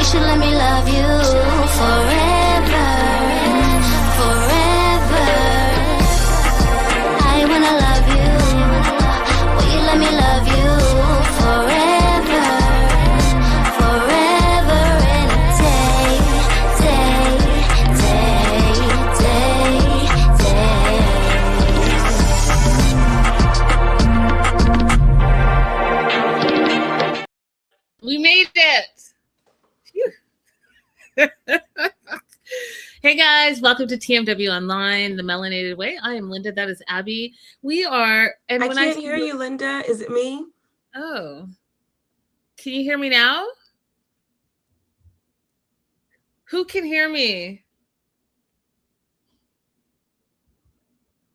should let me love you forever, forever. I wanna love you. Will you let me love you forever, forever and a day, day, day, day, day. We made it. Hey guys, welcome to TMW Online, the Melanated Way. I am Linda. That is Abby. We are, and I when can't hear you, Linda. Is it me? Oh, can you hear me now? Who can hear me?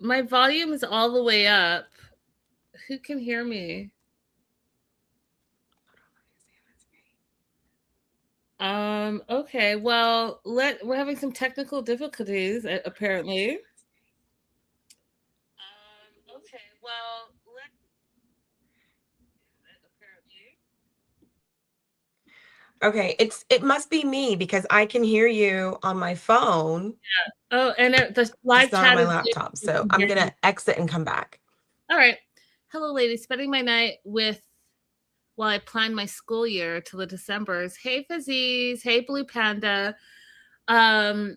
My volume is all the way up. Who can hear me? Okay, well, we're having some technical difficulties, apparently. Okay, well, Okay, it must be me because I can hear you on my phone. Yeah. Oh, and the live not chat on my is laptop, so I'm gonna exit and come back. All right. Hello, ladies. Spending my night while I plan my school year till the Decembers. Hey, Fizzies. Hey, Blue Panda. Abby's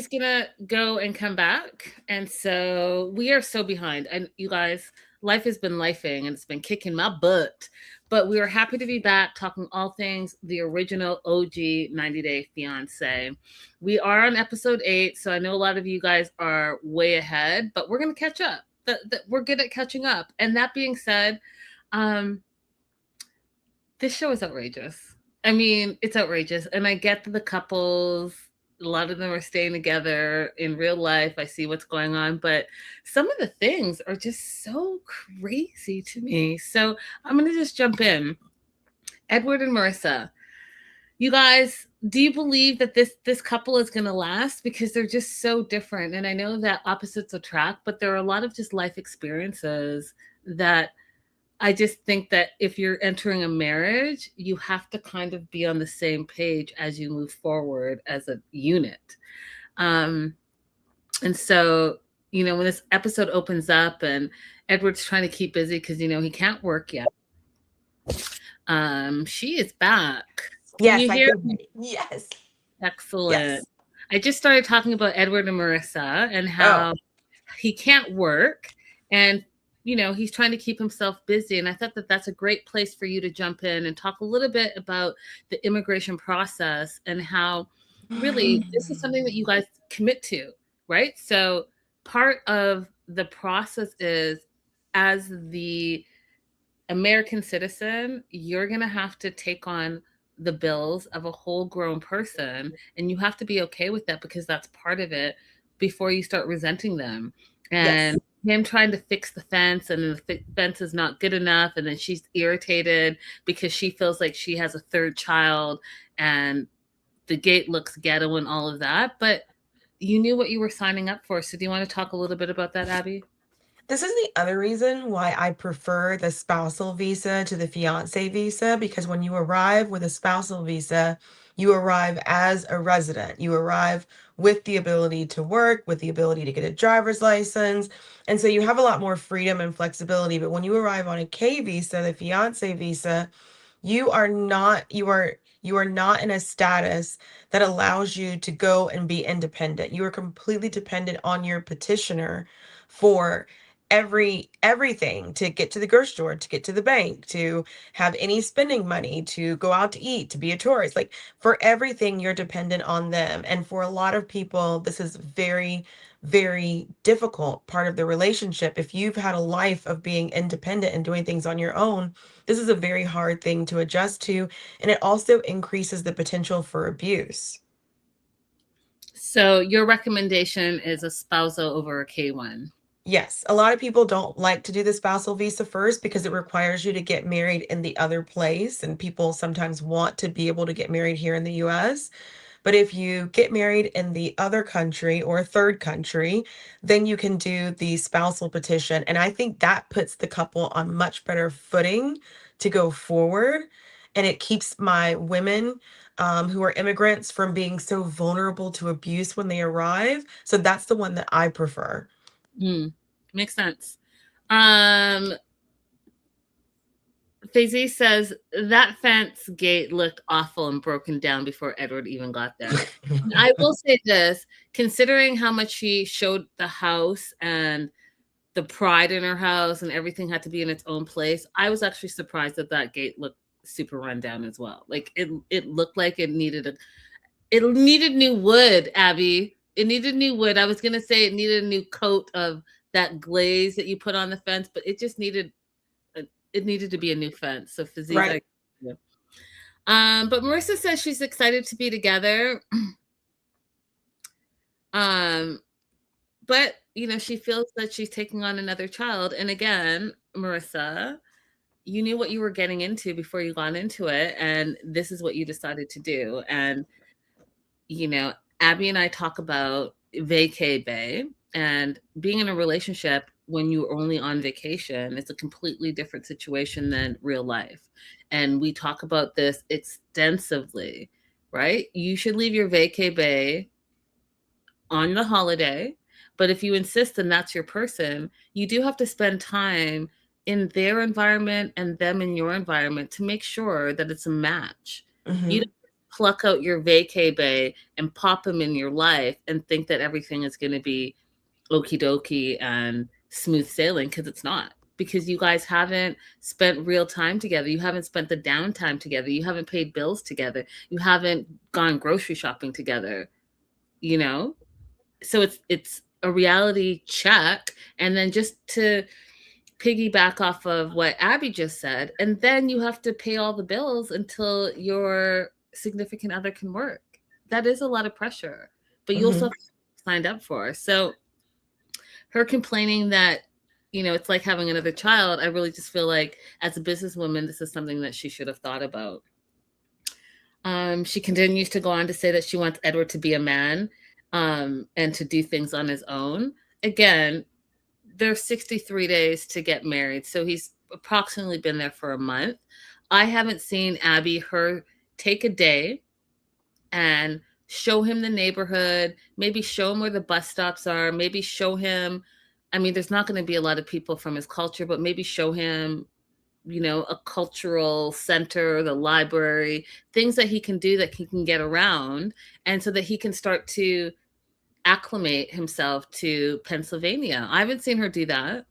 gonna go and come back, and so we are so behind. And you guys, life has been lifing, and it's been kicking my butt. But we are happy to be back talking all things the original OG 90 Day Fiancé. We are on episode 8, so I know a lot of you guys are way ahead, but we're gonna catch up. We're good at catching up. And that being said, this show is outrageous. I mean, it's outrageous, and I get that the couples, a lot of them are staying together in real life. I see what's going on, but some of the things are just so crazy to me. So I'm going to just jump in. Edward and Marissa, you guys, do you believe that this couple is going to last? Because they're just so different. And I know that opposites attract, but there are a lot of just life experiences that I just think that if you're entering a marriage, you have to kind of be on the same page as you move forward as a unit. And so, when this episode opens up and Edward's trying to keep busy because, he can't work yet. She is back. Yes, you hear me? Yes. Excellent. Yes. I just started talking about Edward and Marissa and how he can't work, and he's trying to keep himself busy. And I thought that that's a great place for you to jump in and talk a little bit about the immigration process and how really this is something that you guys commit to, right? So part of the process is, as the American citizen, you're going to have to take on the bills of a whole grown person, and you have to be okay with that because that's part of it before you start resenting them. And him trying to fix the fence, and the fence is not good enough, and then she's irritated because she feels like she has a third child and the gate looks ghetto and all of that. But you knew what you were signing up for. So do you want to talk a little bit about that, Abby? This is the other reason why I prefer the spousal visa to the fiancé visa, because when you arrive with a spousal visa, you arrive as a resident. You arrive with the ability to work, with the ability to get a driver's license. And so you have a lot more freedom and flexibility. But when you arrive on a K visa, the fiancé visa, you are not in a status that allows you to go and be independent. You are completely dependent on your petitioner for everything, to get to the grocery store, to get to the bank, to have any spending money, to go out to eat, to be a tourist. Like, for everything, you're dependent on them. And for a lot of people, this is very, very difficult part of the relationship. If you've had a life of being independent and doing things on your own, this is a very hard thing to adjust to. And it also increases the potential for abuse. So your recommendation is a spousal over a K1? Yes, a lot of people don't like to do the spousal visa first because it requires you to get married in the other place, and people sometimes want to be able to get married here in the US. But if you get married in the other country or a third country, then you can do the spousal petition. And I think that puts the couple on much better footing to go forward. and it keeps my women who are immigrants from being so vulnerable to abuse when they arrive. So that's the one that I prefer. Makes sense. Faisy says that fence gate looked awful and broken down before Edward even got there. I will say this, considering how much she showed the house and the pride in her house and everything had to be in its own place, I was actually surprised that that gate looked super run down as well. Like it looked like it needed new wood, Abby. It needed new wood. I was gonna say it needed a new coat of that glaze that you put on the fence, but it just needed to be a new fence. So Fizzy, Right. But Marissa says she's excited to be together. But she feels that she's taking on another child. And again, Marissa, you knew what you were getting into before you got into it, and this is what you decided to do. And Abby and I talk about vacay bay, and being in a relationship when you're only on vacation, it's a completely different situation than real life. And we talk about this extensively, right? You should leave your vacay bay on the holiday, but if you insist and that's your person, you do have to spend time in their environment and them in your environment to make sure that it's a match. You don't pluck out your vacay bay and pop them in your life and think that everything is going to be okie dokie and smooth sailing, because it's not. Because you guys haven't spent real time together. You haven't spent the downtime together. You haven't paid bills together. You haven't gone grocery shopping together. So it's a reality check. And then just to piggyback off of what Abby just said, and then you have to pay all the bills until your significant other can work. That is a lot of pressure, but you also have to signed up for. So her complaining that it's like having another child, I really just feel like as a businesswoman, this is something that she should have thought about. She continues to go on to say that she wants Edward to be a man and to do things on his own. Again, there's 63 days to get married, so he's approximately been there for a month. I haven't seen Abby take a day and show him the neighborhood, maybe show him where the bus stops are, maybe show him, there's not going to be a lot of people from his culture, but maybe show him, a cultural center, the library, things that he can do that he can get around, and so that he can start to acclimate himself to Pennsylvania. I haven't seen her do that.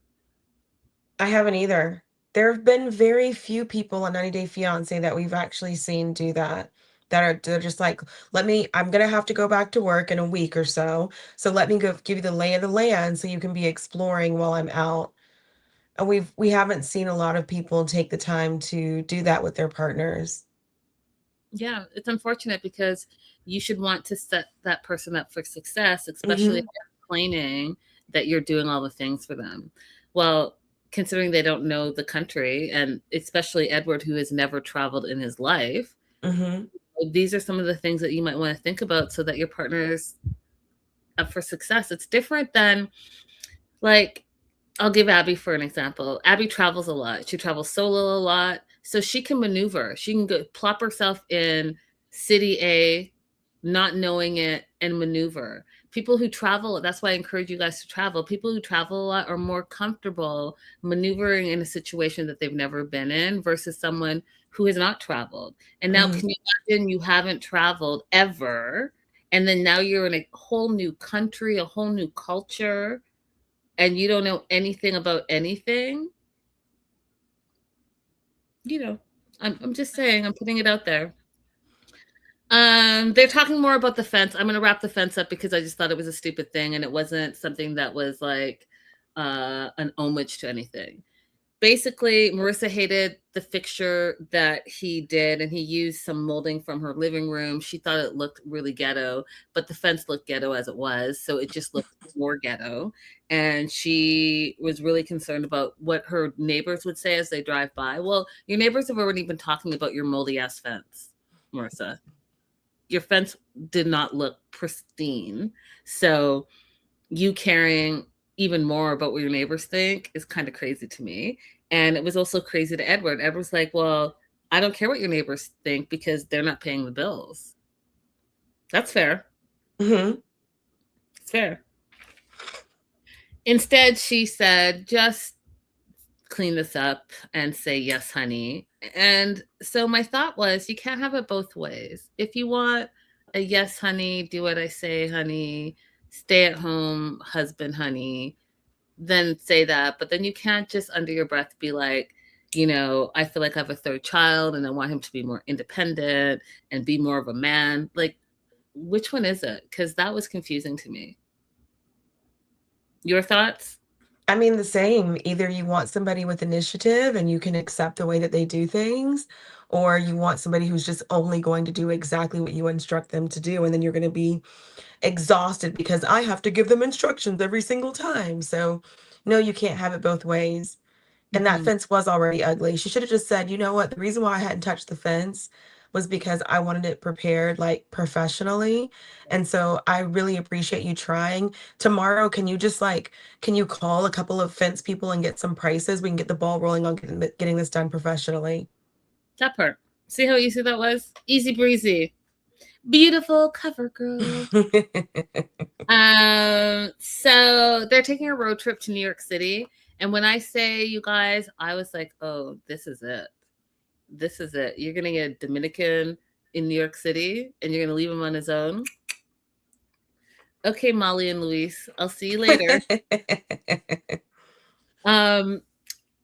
I haven't either. There have been very few people on 90 Day Fiancé that we've actually seen do that. They're just like, I'm gonna have to go back to work in a week or so. So let me go give you the lay of the land so you can be exploring while I'm out. And we haven't seen a lot of people take the time to do that with their partners. Yeah, it's unfortunate because you should want to set that person up for success, especially if they're complaining that you're doing all the things for them. Well, considering they don't know the country, and especially Edward, who has never traveled in his life, these are some of the things that you might want to think about so that your partner is up for success. It's different than, like, I'll give Abby for an example. Abby travels a lot. She travels solo a lot. So she can maneuver. She can go plop herself in city A, not knowing it, and maneuver. People who travel, that's why I encourage you guys to travel. People who travel a lot are more comfortable maneuvering in a situation that they've never been in versus someone who has not traveled. And now can you imagine you haven't traveled ever, and then now you're in a whole new country, a whole new culture, and you don't know anything about anything? I'm just saying, I'm putting it out there. They're talking more about the fence. I'm going to wrap the fence up because I just thought it was a stupid thing and it wasn't something that was like an homage to anything. Basically, Marissa hated the fixture that he did, and he used some molding from her living room. She thought it looked really ghetto, but the fence looked ghetto as it was, so it just looked more ghetto. And she was really concerned about what her neighbors would say as they drive by. Well, your neighbors have already been talking about your moldy-ass fence, Marissa. Your fence did not look pristine, so you caring even more about what your neighbors think is kind of crazy to me. And it was also crazy to Edward. Edward's like, well, I don't care what your neighbors think because they're not paying the bills. That's fair. Mm-hmm. It's fair. Instead, she said, just clean this up and say, yes, honey. And so my thought was, you can't have it both ways. If you want a yes, honey, do what I say, honey, stay at home, husband, honey, then say that. But then you can't just under your breath be like, I feel like I have a third child and I want him to be more independent and be more of a man. Like, which one is it? Because that was confusing to me. Your thoughts? I mean, the same. Either you want somebody with initiative and you can accept the way that they do things, or you want somebody who's just only going to do exactly what you instruct them to do. And then you're going to be exhausted because I have to give them instructions every single time. So, no, you can't have it both ways. And that Mm-hmm. fence was already ugly. She should have just said, you know what? The reason why I hadn't touched the fence was because I wanted it prepared like professionally. And so I really appreciate you trying. Tomorrow, can you just can you call a couple of fence people and get some prices? We can get the ball rolling on getting this done professionally. That part. See how easy that was? Easy breezy. Beautiful cover girl. So they're taking a road trip to New York City. And when I say, you guys, I was like, oh, this is it. This is it. You're going to get a Dominican in New York City and you're going to leave him on his own. Okay, Molly and Luis, I'll see you later.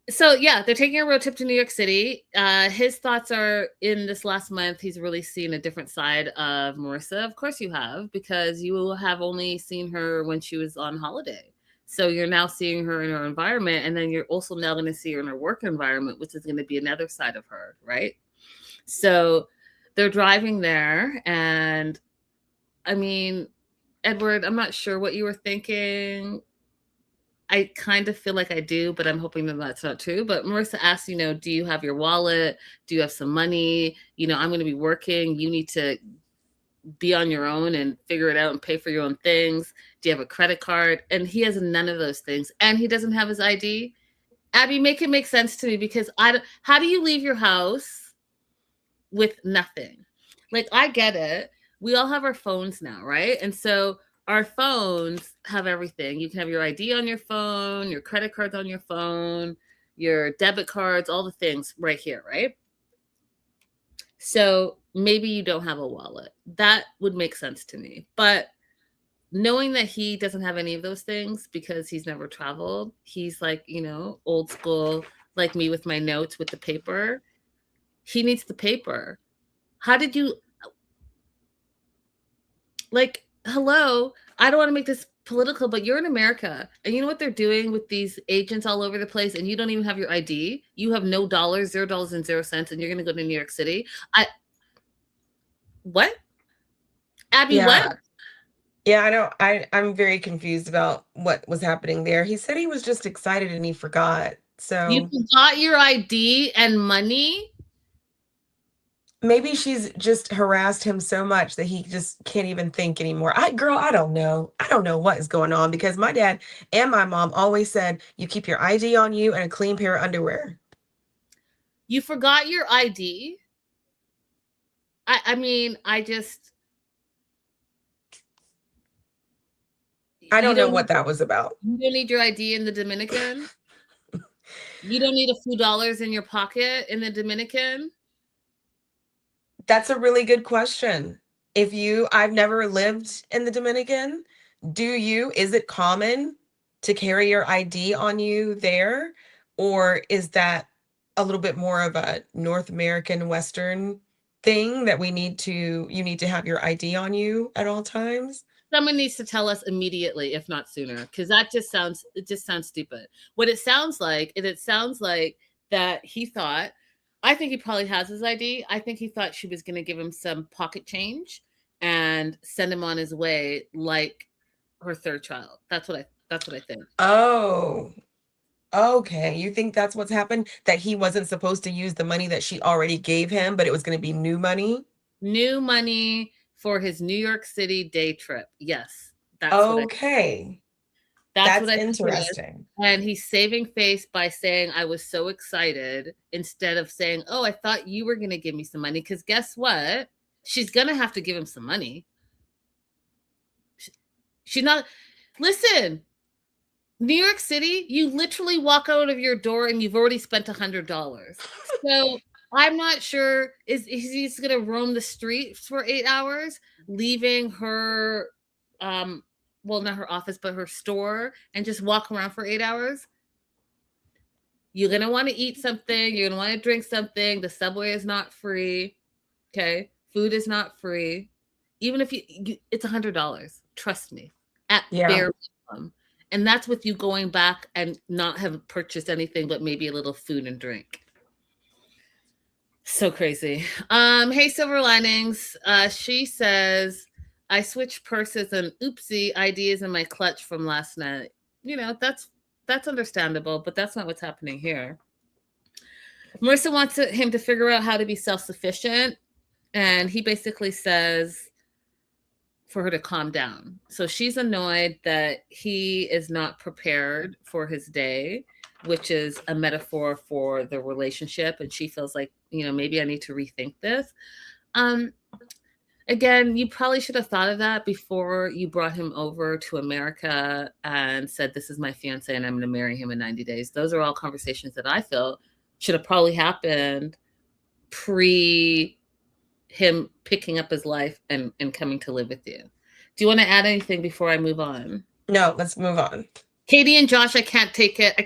So yeah, they're taking a road trip to New York City. His thoughts are in this last month, he's really seen a different side of Marissa. Of course you have, because you have only seen her when she was on holiday. So you're now seeing her in her environment, and then you're also now going to see her in her work environment, which is going to be another side of her, right? So they're driving there, and I mean, Edward, I'm not sure what you were thinking. I kind of feel like I do, but I'm hoping that that's not true. But Marissa asks, do you have your wallet? Do you have some money? I'm going to be working. You need to be on your own and figure it out and pay for your own things. Do you have a credit card? And he has none of those things. And he doesn't have his ID. Abby, make it make sense to me, because how do you leave your house with nothing? Like, I get it. We all have our phones now, right? And so our phones have everything. You can have your ID on your phone, your credit cards on your phone, your debit cards, all the things right here, right? So maybe you don't have a wallet. That would make sense to me. But knowing that he doesn't have any of those things because he's never traveled, he's like, old school, like me with my notes with the paper. He needs the paper. How did you, hello, I don't want to make this political, but you're in America, and you know what they're doing with these agents all over the place, and you don't even have your ID. You have no dollars, $0 and 0 cents, and you're going to go to New York City. What? Abby, Yeah. what? Yeah, I know. I'm very confused about what was happening there. He said he was just excited and he forgot. So You forgot your ID and money? maybe she's just harassed him so much that he just can't even think anymore. Girl, I don't know. I don't know what is going on, because my dad and my mom always said you keep your ID on you and a clean pair of underwear. You forgot your ID? I mean, I don't know what that was about. You don't need your ID in the Dominican? You don't need a few dollars in your pocket in the Dominican? That's a really good question. I've never lived in the Dominican. Is it common to carry your ID on you there? Or is that a little bit more of a North American Western thing that you need to have your ID on you at all times? Someone needs to tell us immediately, if not sooner, because it just sounds stupid. What it sounds like that he thought, I think he probably has his ID. I think he thought she was going to give him some pocket change and send him on his way like her third child. That's what I think. Oh, okay. You think that's what's happened? That he wasn't supposed to use the money that she already gave him, but it was going to be new money? New money for his New York City day trip. Yes, that's okay. That's what That's I think it is. interesting. And he's saving face by saying, I was so excited, instead of saying, oh, I thought you were going to give me some money. Because guess what? She's going to have to give him some money. She's not. Listen, New York City, you literally walk out of your door and you've already spent $100. So I'm not sure is he's going to roam the streets for 8 hours, leaving her, well, not her office, but her store, and just walk around for 8 hours. You're going to want to eat something. You're going to want to drink something. The subway is not free. Okay. Food is not free. Even if it's $100. Trust me. At bare minimum. And that's with you going back and not have purchased anything but maybe a little food and drink. So crazy. Hey, Silver Linings. She says, I switched purses and oopsie, ideas in my clutch from last night. You know, that's understandable, but that's not what's happening here. Marissa wants him to figure out how to be self-sufficient. And he basically says for her to calm down. So she's annoyed that he is not prepared for his day, which is a metaphor for the relationship. And she feels like, you know, maybe I need to rethink this. Again, you probably should have thought of that before you brought him over to America and said, this is my fiance and I'm going to marry him in 90 days. Those are all conversations that I feel should have probably happened pre him picking up his life and coming to live with you. Do you want to add anything before I move on? No, let's move on. Katie and Josh, I can't take it.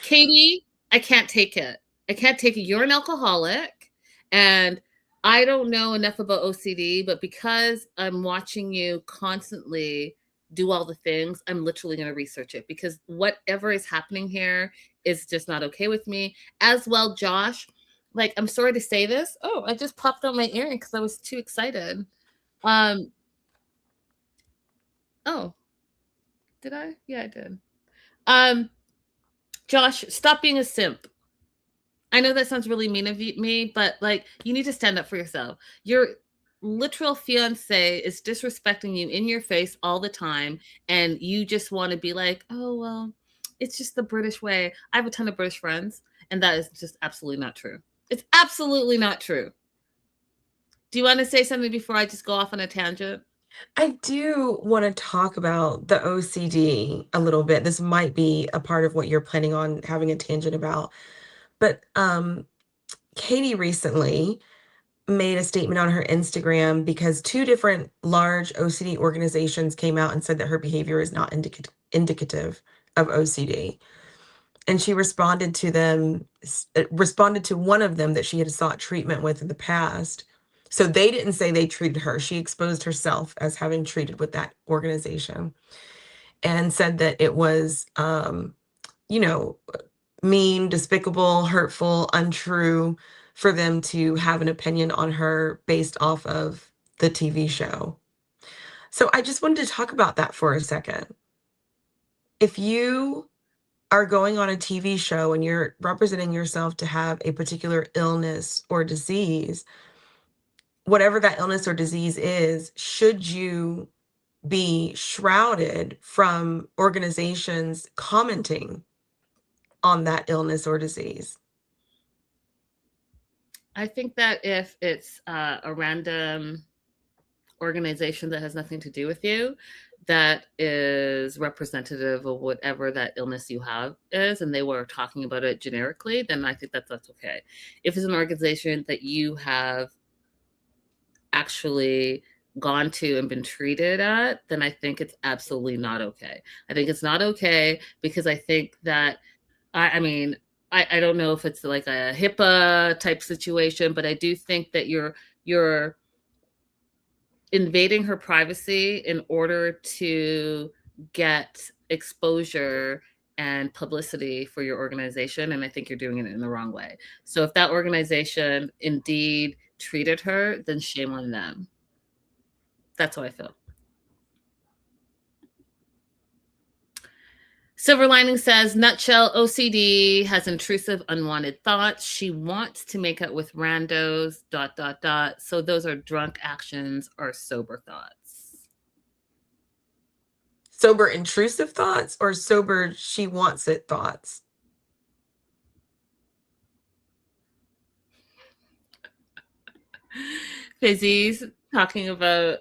Katie, I can't take it. I can't take it. You're an alcoholic, and I don't know enough about OCD, but because I'm watching you constantly do all the things, I'm literally going to research it, because whatever is happening here is just not okay with me. As well, Josh, like, I'm sorry to say this. Oh, I just popped out my earring because I was too excited. Oh, did I? Yeah, I did. Josh, stop being a simp. I know that sounds really mean of me, but like, you need to stand up for yourself. Your literal fiance is disrespecting you in your face all the time, and you just want to be like, oh, well, it's just the British way. I have a ton of British friends, and that is just absolutely not true. It's absolutely not true. Do you want to say something before I just go off on a tangent? I do want to talk about the OCD a little bit. This might be a part of what you're planning on having a tangent about. But Katie recently made a statement on her Instagram because two different large OCD organizations came out and said that her behavior is not indicative of OCD. And she responded to one of them that she had sought treatment with in the past. So they didn't say they treated her. She exposed herself as having treated with that organization and said that it was, mean, despicable, hurtful, untrue for them to have an opinion on her based off of the TV show. So I just wanted to talk about that for a second. If you are going on a TV show and you're representing yourself to have a particular illness or disease, whatever that illness or disease is, should you be shrouded from organizations commenting on that illness or disease? I think that if it's a random organization that has nothing to do with you, that is representative of whatever that illness you have is, and they were talking about it generically, then I think that's okay. If it's an organization that you have actually gone to and been treated at, then I think it's absolutely not okay. I think it's not okay because I think that, I mean, I don't know if it's like a HIPAA type situation, but I do think that you're invading her privacy in order to get exposure and publicity for your organization. And I think you're doing it in the wrong way. So if that organization indeed treated her, then shame on them. That's how I feel. Silver Lining says, nutshell, OCD has intrusive, unwanted thoughts. She wants to make out with randos, ... So those are drunk actions or sober thoughts. Sober intrusive thoughts or sober she wants it thoughts? Fizzy's talking about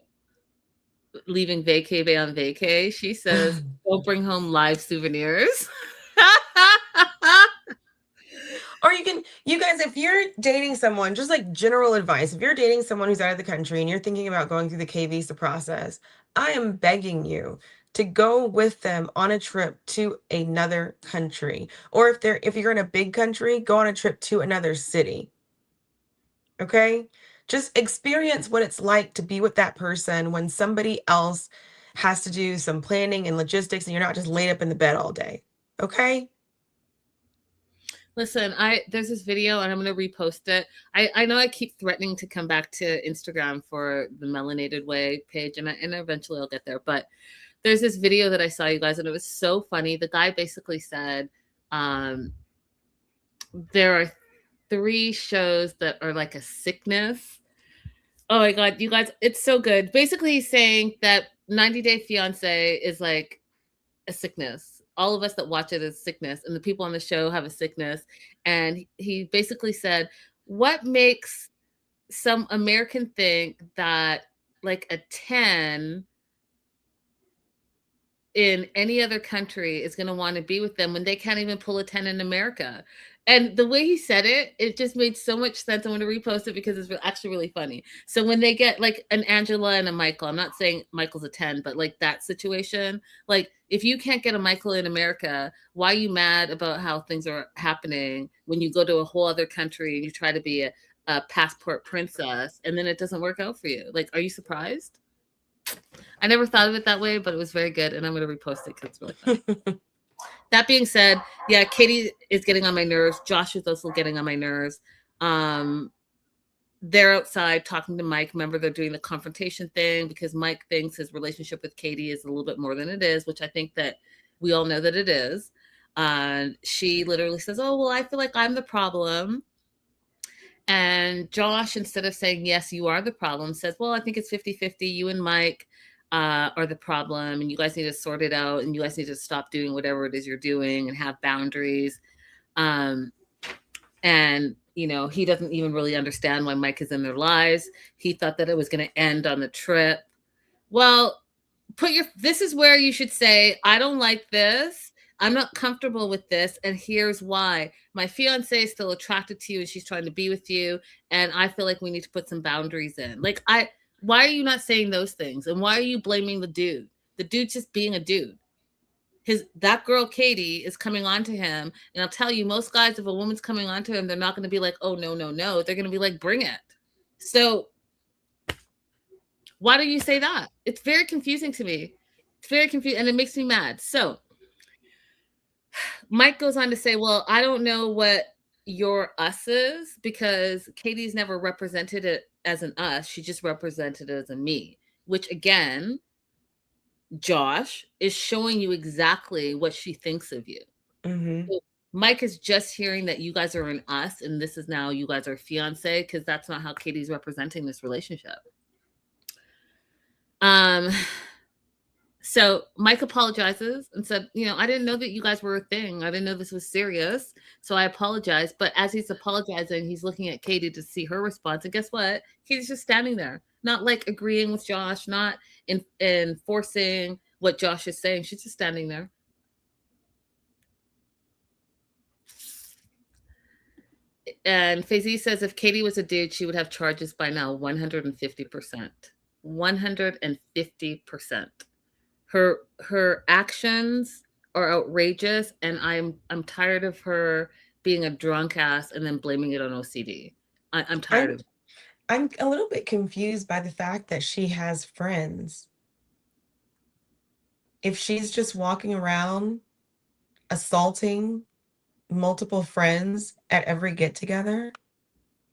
leaving vacay bay on vacay. She says, don't bring home live souvenirs. Or you guys, if you're dating someone, just like general advice, if you're dating someone who's out of the country and you're thinking about going through the K visa process, I am begging you to go with them on a trip to another country. Or if you're in a big country, go on a trip to another city. Okay? Just experience what it's like to be with that person when somebody else has to do some planning and logistics and you're not just laid up in the bed all day. Okay? Listen, there's this video and I'm going to repost it. I know I keep threatening to come back to Instagram for the Melanated Way page, and eventually I'll get there. But there's this video that I saw, you guys, and it was so funny. The guy basically said, there are 3 shows that are like a sickness. Oh my God, you guys, it's so good. Basically, he's saying that 90 Day Fiancé is like a sickness. All of us that watch it is sickness, and the people on the show have a sickness. And he basically said, what makes some American think that like a 10 in any other country is going to want to be with them when they can't even pull a 10 in America? And the way he said it, it just made so much sense. I want to repost it because it's actually really funny. So when they get like an Angela and a Michael, I'm not saying Michael's a 10, but like that situation, like if you can't get a Michael in America, why are you mad about how things are happening when you go to a whole other country and you try to be a passport princess and then it doesn't work out for you? Like, are you surprised? I never thought of it that way, but it was very good. And I'm going to repost it because it's really funny. That being said, yeah, Katie is getting on my nerves. Josh is also getting on my nerves. They're outside talking to Mike. Remember, they're doing the confrontation thing because Mike thinks his relationship with Katie is a little bit more than it is, which I think that we all know that it is. She literally says, oh, well, I feel like I'm the problem. And Josh, instead of saying, yes, you are the problem, says, well, I think it's 50-50. You and Mike are the problem, and you guys need to sort it out, and you guys need to stop doing whatever it is you're doing and have boundaries. And, you know, he doesn't even really understand why Mike is in their lives. He thought that it was going to end on the trip. Well, this is where you should say, I don't like this. I'm not comfortable with this. And here's why. My fiance is still attracted to you and she's trying to be with you. And I feel like we need to put some boundaries in. Like, why are you not saying those things? And why are you blaming the dude? The dude's just being a dude. That girl, Katie, is coming on to him. And I'll tell you, most guys, if a woman's coming on to him, they're not going to be like, oh, no, no, no. They're going to be like, bring it. So why do you say that? It's very confusing to me. It's very confusing. And it makes me mad. So Mike goes on to say, well, I don't know what your us is because Katie's never represented it as an us. She just represented it as a me, which again, Josh is showing you exactly what she thinks of you. Mm-hmm. So Mike is just hearing that you guys are an us and this is now you guys are fiancé because that's not how Katie's representing this relationship. So Mike apologizes and said, you know, I didn't know that you guys were a thing. I didn't know this was serious. So I apologize. But as he's apologizing, he's looking at Katie to see her response. And guess what? Katie's just standing there, not like agreeing with Josh, not enforcing what Josh is saying. She's just standing there. And Faizy says if Katie was a dude, she would have charges by now 150%. 150%. Her actions are outrageous, and I'm tired of her being a drunk ass and then blaming it on OCD. I'm tired of it. I'm a little bit confused by the fact that she has friends. If she's just walking around assaulting multiple friends at every get together,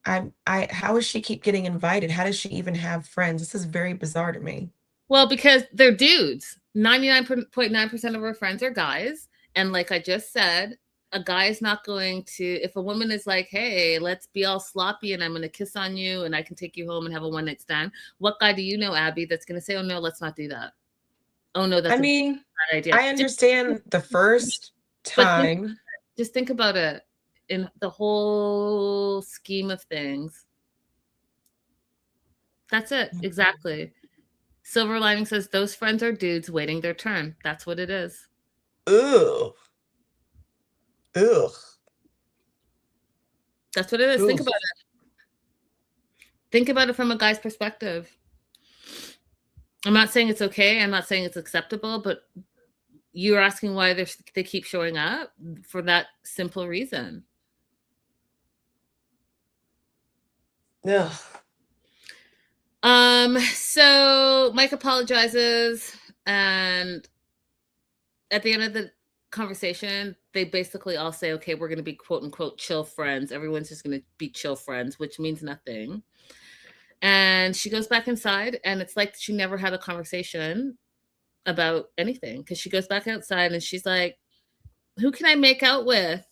how does she keep getting invited? How does she even have friends? This is very bizarre to me. Well, because they're dudes. 99.9% of her friends are guys. And like I just said, a guy is not going to, if a woman is like, hey, let's be all sloppy and I'm going to kiss on you and I can take you home and have a one night stand. What guy do you know, Abby, that's going to say, oh no, let's not do that? oh no, that's I a mean, bad idea. I understand the first But time. just think about it in the whole scheme of things. That's it. Exactly. Silver Lining says those friends are dudes waiting their turn. That's what it is. Ugh. Ugh. That's what it is. Think Ugh. about it. Think about it from a guy's perspective. I'm not saying it's okay. I'm not saying it's acceptable, but you're asking why they keep showing up for that simple reason. Ugh. So Mike apologizes, and at the end of the conversation, they basically all say, okay, we're going to be quote unquote chill friends. Everyone's just going to be chill friends, which means nothing. And she goes back inside, and it's like she never had a conversation about anything, because she goes back outside and she's like, who can I make out with?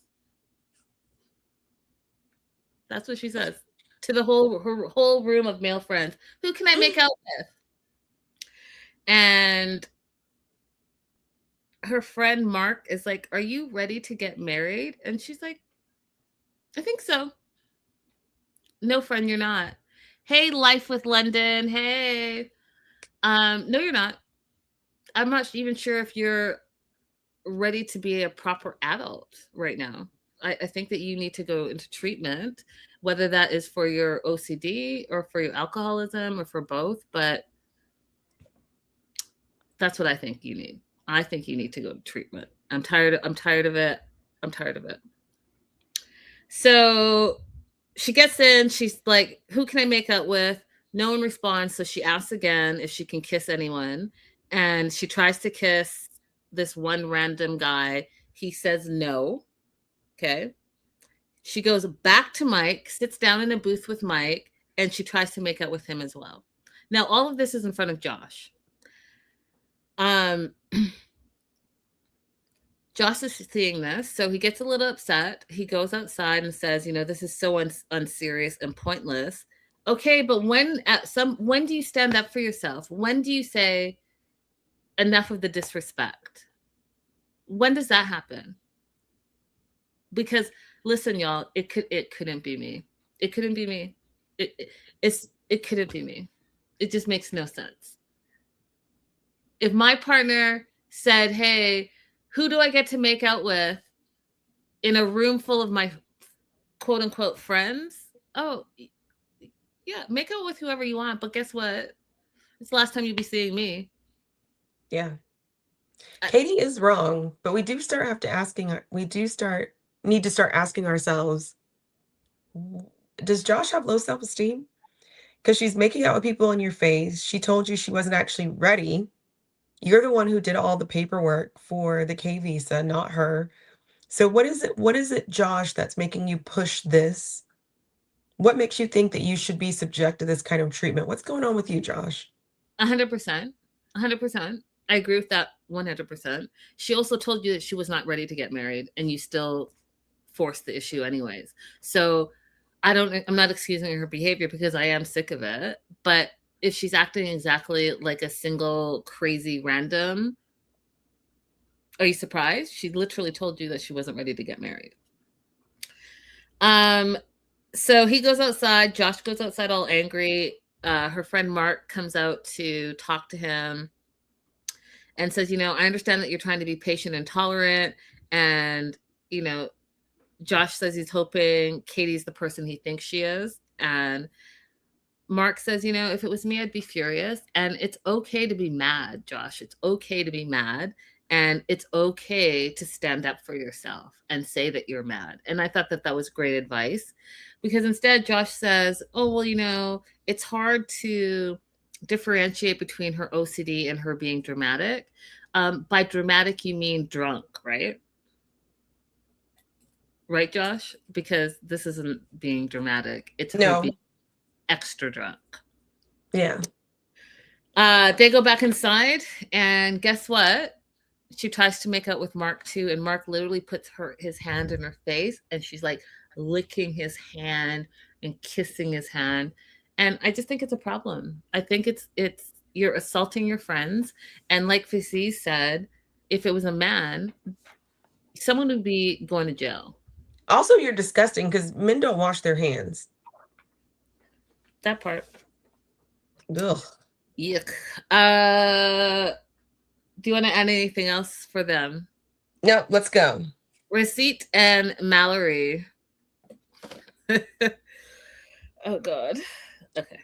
That's what she says to her whole room of male friends. Who can I make out with? And her friend Mark is like, are you ready to get married? And she's like, I think so. No, friend, you're not. Hey, Life with London. Hey. No, you're not. I'm not even sure if you're ready to be a proper adult right now. I think that you need to go into treatment, whether that is for your OCD or for your alcoholism or for both. But that's what I think you need. I think you need to go to treatment. I'm tired of it. I'm tired of it. So she gets in. She's like, who can I make out with? No one responds. So she asks again if she can kiss anyone. And she tries to kiss this one random guy. He says no. Okay. She goes back to Mike, sits down in a booth with Mike, and she tries to make out with him as well. Now, all of this is in front of Josh. Josh is seeing this, so he gets a little upset. He goes outside and says, this is so unserious and pointless. Okay, but when do you stand up for yourself? When do you say enough of the disrespect? When does that happen? Because listen, y'all, it couldn't be me. It couldn't be me. It couldn't be me. It just makes no sense. If my partner said, hey, who do I get to make out with in a room full of my quote unquote friends? Oh, yeah, make out with whoever you want. But guess what? It's the last time you'll be seeing me. Yeah. Katie is wrong, but we do need to start asking ourselves, does Josh have low self-esteem? Because she's making out with people in your face. She told you she wasn't actually ready. You're the one who did all the paperwork for the K visa, not her. So what is it, Josh, that's making you push this? What makes you think that you should be subject to this kind of treatment? What's going on with you, Josh? 100%. 100%. I agree with that 100%. She also told you that she was not ready to get married, and you still forced the issue anyways. So I'm not excusing her behavior, because I am sick of it. But if she's acting exactly like a single crazy random, are you surprised? She literally told you that she wasn't ready to get married. So he goes outside. Josh goes outside all angry. Her friend Mark comes out to talk to him and says, I understand that you're trying to be patient and tolerant. And, Josh says he's hoping Katie's the person he thinks she is. And Mark says, if it was me, I'd be furious. And it's okay to be mad, Josh. It's okay to be mad. And it's okay to stand up for yourself and say that you're mad. And I thought that was great advice, because instead Josh says, oh, well, it's hard to differentiate between her OCD and her being dramatic. By dramatic, you mean drunk, right? Right, Josh? Because this isn't being dramatic. It's her being extra drunk. Yeah. They go back inside, and guess what? She tries to make out with Mark too, and Mark literally puts his hand in her face, and she's like licking his hand and kissing his hand. And I just think it's a problem. I think it's you're assaulting your friends. And like Fiancé said, if it was a man, someone would be going to jail. Also, you're disgusting because men don't wash their hands. That part. Ugh. Yuck. Do you want to add anything else for them? No, let's go. Receipt and Mallory. Oh God. Okay.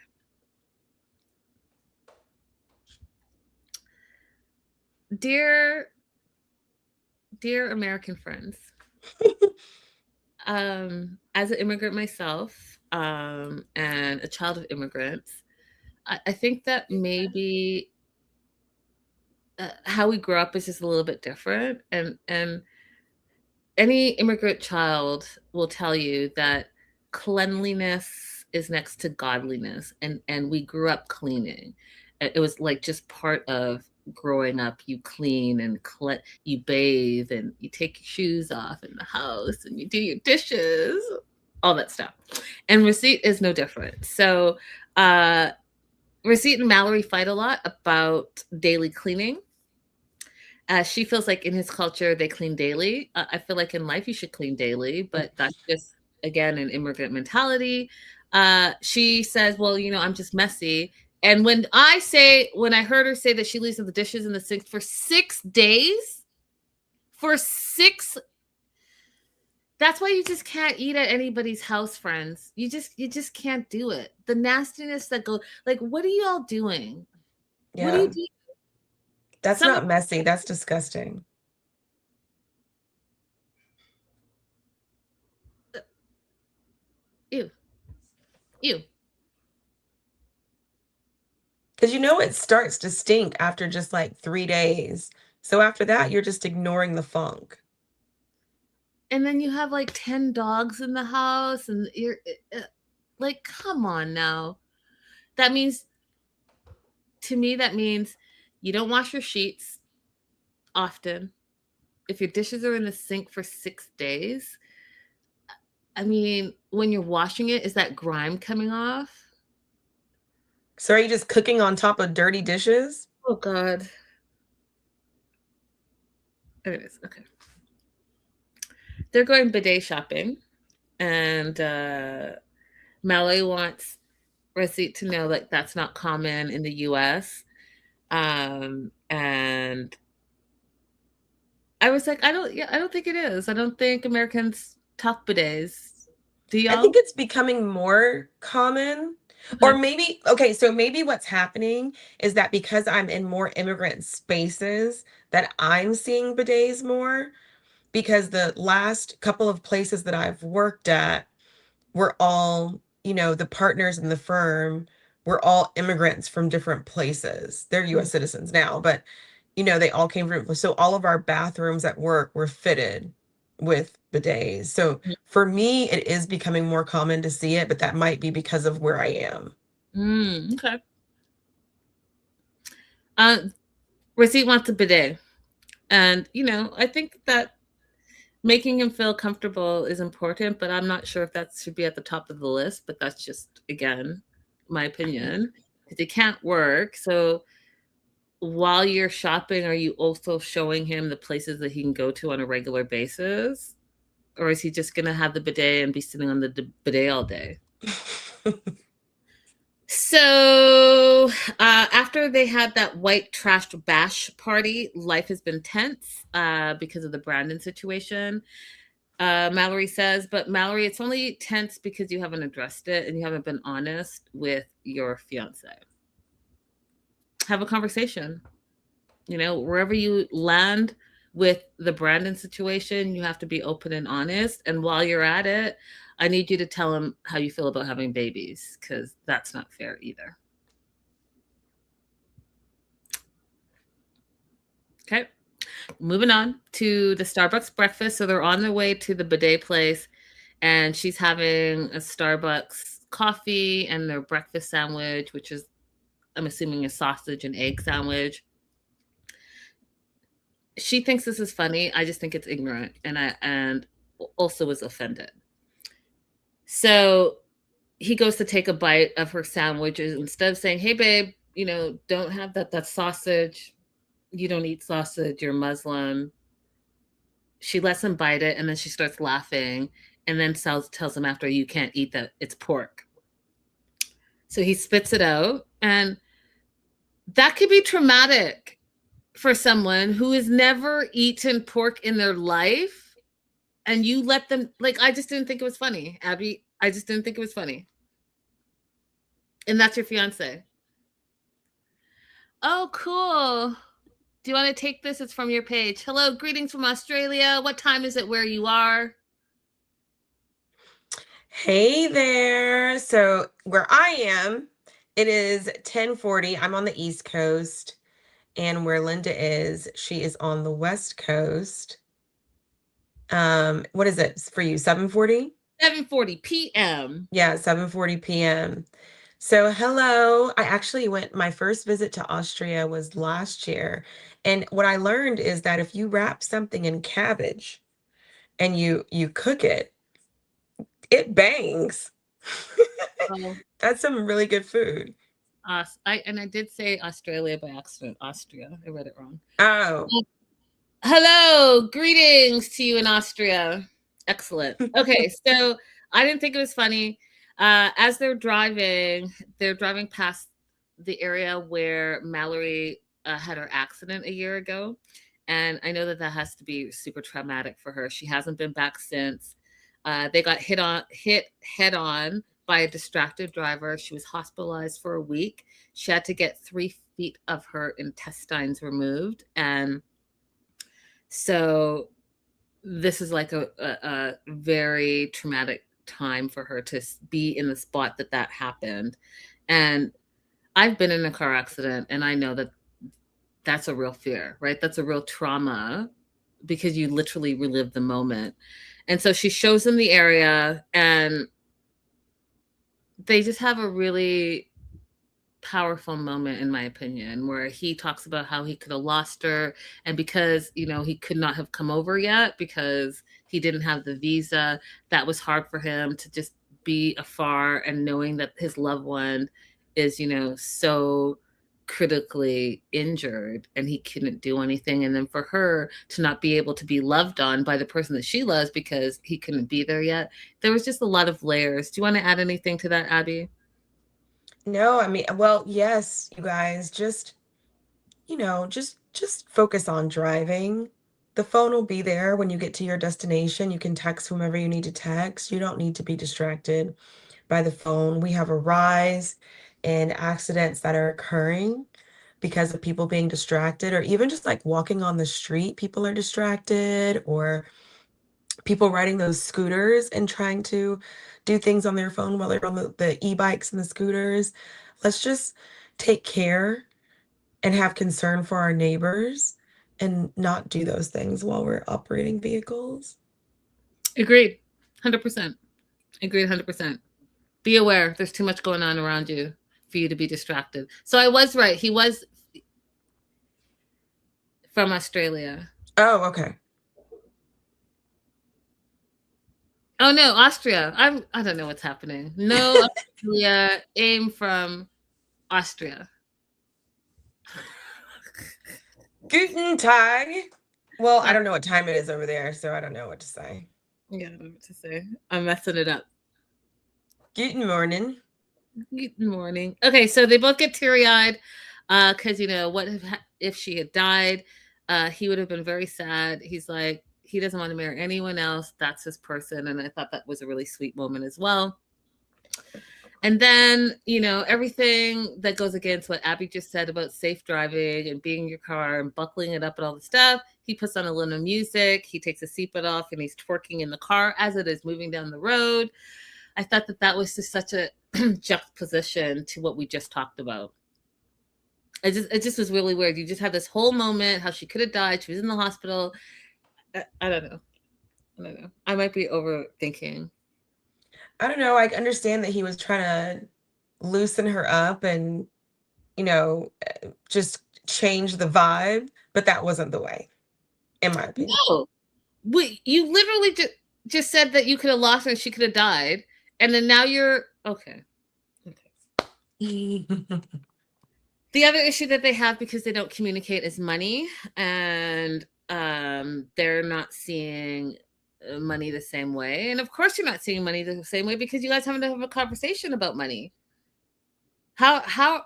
Dear American friends, as an immigrant myself, and a child of immigrants, I think that maybe how we grow up is just a little bit different, and any immigrant child will tell you that cleanliness is next to godliness, and we grew up cleaning. It was like just part of growing up. You clean and you bathe and you take your shoes off in the house and you do your dishes, all that stuff. And Receipt is no different. So Receipt and Mallory fight a lot about daily cleaning. She feels like in his culture, they clean daily. I feel like in life, you should clean daily, but that's just, again, an immigrant mentality. She says, well, I'm just messy. And when I heard her say that she leaves the dishes in the sink for 6 days, that's why you just can't eat at anybody's house, friends. You just can't do it. The nastiness that goes, like, what are you all doing? Yeah. What are you doing? That's not messy. That's disgusting. Ew. Because it starts to stink after just like 3 days. So after that, you're just ignoring the funk. And then you have like 10 dogs in the house, and you're like, come on now. To me, that means you don't wash your sheets often. If your dishes are in the sink for 6 days, I mean, when you're washing it, is that grime coming off? So are you just cooking on top of dirty dishes? Oh, God. There it is. Okay. They're going bidet shopping, and Mallory wants Receipt to know like that's not common in the US. And I was like, I don't think it is. I don't think Americans talk bidets. Do y'all? I think it's becoming more common. Or maybe, okay, so maybe what's happening is that because I'm in more immigrant spaces that I'm seeing bidets more, because the last couple of places that I've worked at were all, the partners in the firm were all immigrants from different places. They're US citizens now, but they all came from, so all of our bathrooms at work were fitted with bidets. So for me, it is becoming more common to see it, but that might be because of where I am. Okay. Receipt wants a bidet. And, I think that making him feel comfortable is important, but I'm not sure if that should be at the top of the list. But that's just, again, my opinion. Because it can't work. So while you're shopping, are you also showing him the places that he can go to on a regular basis? Or is he just going to have the bidet and be sitting on the bidet all day? So after they had that white trashed bash party, life has been tense because of the Brandon situation. Mallory says, but Mallory, it's only tense because you haven't addressed it and you haven't been honest with your fiance. Have a conversation. Wherever you land with the Brandon situation, you have to be open and honest. And while you're at it, I need you to tell him how you feel about having babies, because that's not fair either. Okay. Moving on to the Starbucks breakfast. So they're on their way to the bidet place, and she's having a Starbucks coffee and their breakfast sandwich, which is, I'm assuming, a sausage and egg sandwich. She thinks this is funny. I just think it's ignorant, and also was offended. So he goes to take a bite of her sandwich. Instead of saying, hey, babe, don't have that sausage. You don't eat sausage. You're Muslim. She lets him bite it, and then she starts laughing, and then tells him after, you can't eat that. It's pork. So he spits it out, and that could be traumatic for someone who has never eaten pork in their life, and you let them, like, I just didn't think it was funny, Abby. I just didn't think it was funny. And that's your fiance. Oh, cool. Do you want to take this? It's from your page. Hello, greetings from Australia. What time is it where you are? Hey there. So where I am, it is 10:40. I'm on the East Coast. And where Linda is, she is on the West Coast. What is it for you? 7:40? 7:40 p.m. Yeah, 7:40 p.m. So hello. I actually my first visit to Austria was last year. And what I learned is that if you wrap something in cabbage and you cook it, it bangs. Oh, That's some really good food. I did say Australia by accident. Austria. I read it wrong. Oh. Hello, greetings to you in Austria. Excellent. Okay, so I didn't think it was funny. As they're driving past the area where Mallory had her accident a year ago. And I know that has to be super traumatic for her. She hasn't been back since. They got hit head on by a distracted driver. She was hospitalized for a week. She had to get 3 feet of her intestines removed. And so this is like a very traumatic time for her to be in the spot that happened. And I've been in a car accident, and I know that that's a real fear, right? That's a real trauma, because you literally relive the moment. And so she shows them the area, and they just have a really powerful moment, in my opinion, where he talks about how he could have lost her, and because he could not have come over yet because he didn't have the visa, that was hard for him to just be afar, and knowing that his loved one is so critically injured and he couldn't do anything, and then for her to not be able to be loved on by the person that she loves because he couldn't be there yet. There was just a lot of layers. Do you want to add anything to that, Abby? No, I mean, well, yes, you guys, just focus on driving. The phone will be there when you get to your destination. You can text whomever you need to text. You don't need to be distracted by the phone. We have a rise in accidents that are occurring because of people being distracted, or even just like walking on the street, people are distracted, or people riding those scooters and trying to do things on their phone while they're on the e-bikes and the scooters. Let's just take care and have concern for our neighbors and not do those things while we're operating vehicles. Agreed. 100%. Agreed 100%. Be aware. There's too much going on around you for you to be distracted. So I was right. He was from Australia. Oh, okay. Oh no, Austria. I don't know what's happening. No, Australia. Aim from Austria. Guten Tag. Well, I don't know what time it is over there, so I don't know what to say. Yeah, I don't know what to say. I'm messing it up. Guten morning. Good morning. Okay, so they both get teary-eyed because what if she had died? He would have been very sad. He's like, he doesn't want to marry anyone else. That's his person. And I thought that was a really sweet moment as well. And then, everything that goes against what Abby just said about safe driving and being in your car and buckling it up and all the stuff. He puts on a little music. He takes his seatbelt off and he's twerking in the car as it is moving down the road. I thought that was just such a juxtaposition to what we just talked about. It just was really weird. You just had this whole moment, how she could have died. She was in the hospital. I don't know. I might be overthinking. I don't know. I understand that he was trying to loosen her up and, just change the vibe, but that wasn't the way, in my opinion. No, you literally just said that you could have lost her and she could have died, and then now you're okay. The other issue that they have because they don't communicate is money, and they're not seeing money the same way. And of course, you're not seeing money the same way because you guys haven't have a conversation about money. How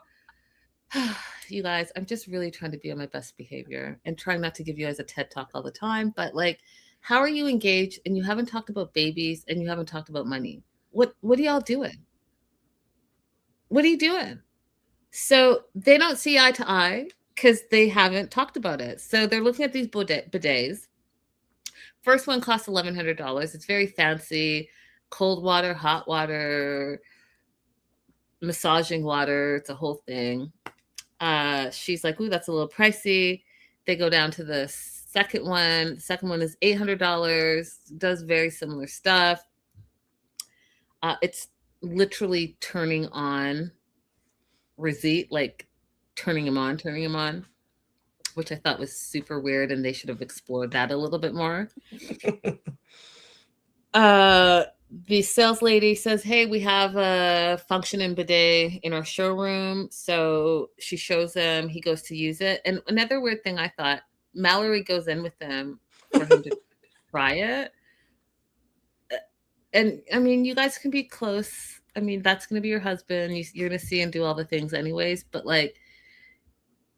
you guys, I'm just really trying to be on my best behavior and trying not to give you guys a TED talk all the time, but like, how are you engaged and you haven't talked about babies and you haven't talked about money? What are y'all doing? What are you doing? So they don't see eye to eye because they haven't talked about it. So they're looking at these bidets. First one costs $1,100. It's very fancy, cold water, hot water, massaging water. It's a whole thing. She's like, ooh, that's a little pricey. They go down to the second one. The second one is $800. Does very similar stuff. It's literally turning on Razit, like turning him on, which I thought was super weird, and they should have explored that a little bit more. The sales lady says, hey, we have a functioning bidet in our showroom. So she shows him, he goes to use it. And another weird thing I thought, Mallory goes in with them for him to try it. And I mean, you guys can be close. I mean, that's going to be your husband. You're going to see and do all the things anyways. But like,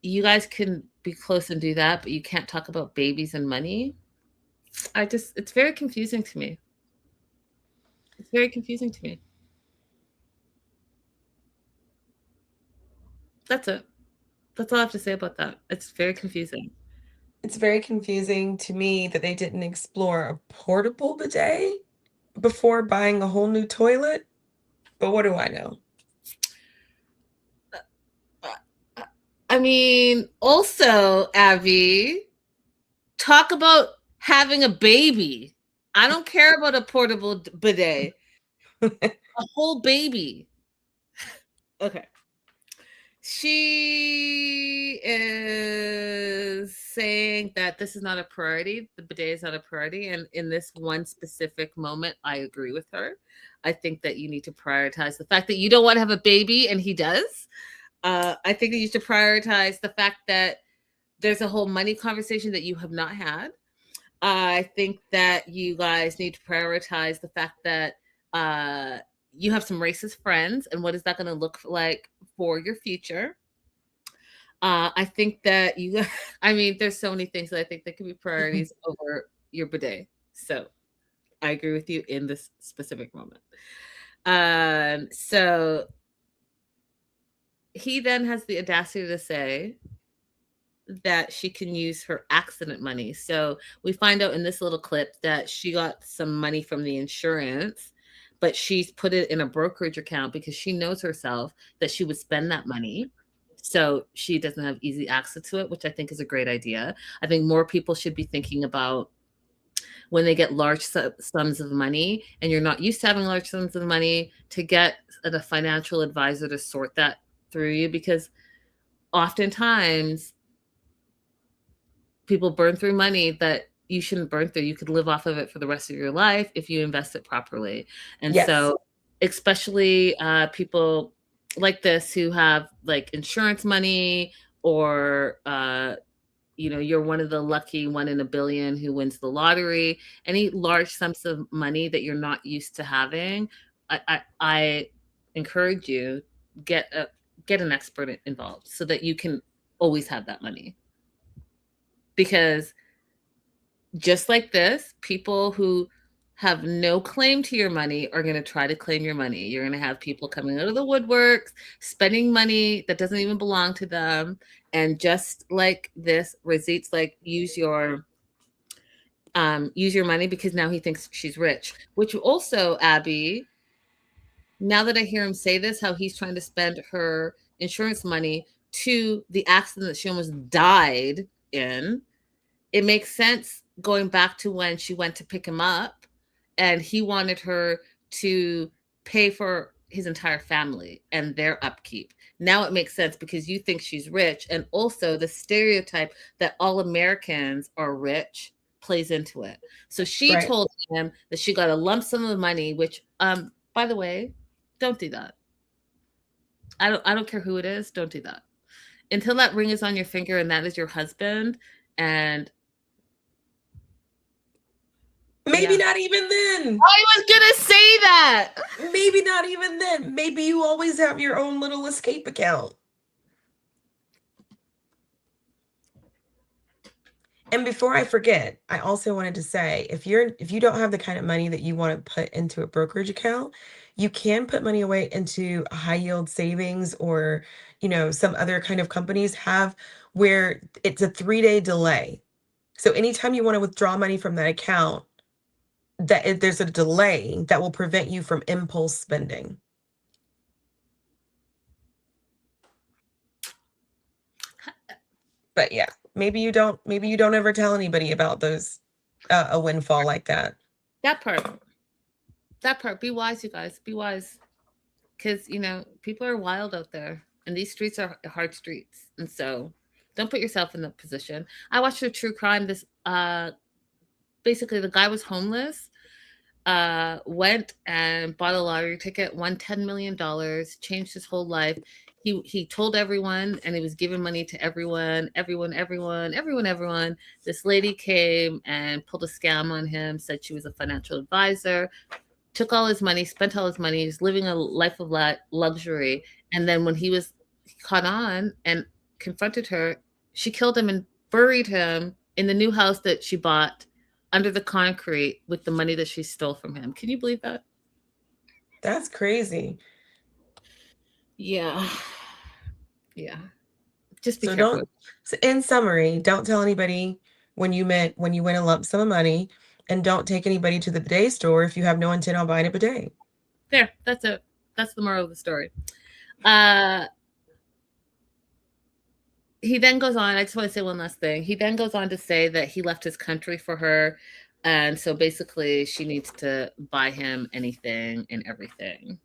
you guys can be close and do that, but you can't talk about babies and money. It's very confusing to me. It's very confusing to me. That's it. That's all I have to say about that. It's very confusing. It's very confusing to me that they didn't explore a portable bidet before buying a whole new toilet. But what do I know? I mean, also, Abby, talk about having a baby. I don't care about a portable bidet. A whole baby. Okay. She is saying that this is not a priority. The bidet is not a priority. And in this one specific moment, I agree with her. I think that you need to prioritize the fact that you don't want to have a baby, and he does. I think that you should prioritize the fact that there's a whole money conversation that you have not had. I think that you guys need to prioritize the fact that you have some racist friends, and what is that going to look like for your future? I think that I mean, there's so many things that I think that could be priorities over your bidet. So I agree with you in this specific moment. So he then has the audacity to say that she can use her accident money. So we find out in this little clip that she got some money from the insurance, but she's put it in a brokerage account because she knows herself that she would spend that money. So she doesn't have easy access to it, which I think is a great idea. I think more people should be thinking about when they get large sums of money and you're not used to having large sums of money, to get a financial advisor to sort that through you, because oftentimes people burn through money that you shouldn't burn through. You could live off of it for the rest of your life if you invest it properly. And Yes. so especially people like this who have like insurance money, or you're one of the lucky 1 in a billion who wins the lottery, any large sums of money that you're not used to having, I encourage you, get an expert involved so that you can always have that money. Because just like this, people who have no claim to your money are going to try to claim your money. You're going to have people coming out of the woodworks, spending money that doesn't even belong to them. And just like this, Razit's like, use your money because now he thinks she's rich. Which also, Abby, now that I hear him say this, how he's trying to spend her insurance money to the accident that she almost died in, it makes sense going back to when she went to pick him up and he wanted her to pay for his entire family and their upkeep. Now it makes sense because you think she's rich, and also the stereotype that all Americans are rich plays into it. So she Right. told him that she got a lump sum of money, which by the way, don't do that. I don't care who it is, don't do that. until that ring is on your finger and that is your husband, and Maybe not even then. I was gonna say that. Maybe not even then. Maybe you always have your own little escape account. And before I forget, I also wanted to say, if you don't have the kind of money that you want to put into a brokerage account, you can put money away into a high yield savings, or, some other kind of companies have where it's a 3-day delay. So anytime you want to withdraw money from that account, there's a delay that will prevent you from impulse spending. But yeah, maybe you don't ever tell anybody about those a windfall like that. That part. Be wise, you guys. Be wise, because people are wild out there, and these streets are hard streets, and so don't put yourself in that position. I watched a true crime. This basically the guy was homeless. Went and bought a lottery ticket, won $10 million, changed his whole life. He told everyone, and he was giving money to everyone. This lady came and pulled a scam on him, said she was a financial advisor, took all his money, spent all his money. He was living a life of luxury. And then when he was caught on and confronted her, she killed him and buried him in the new house that she bought under the concrete with the money that she stole from him. Can you believe that? That's crazy. Yeah. Just be careful. So in summary, don't tell anybody when you win a lump sum of money, and don't take anybody to the bidet store if you have no intent on buying a bidet. There, that's it. That's the moral of the story. He then goes on, I just want to say one last thing. He then goes on to say that he left his country for her. And so basically she needs to buy him anything and everything.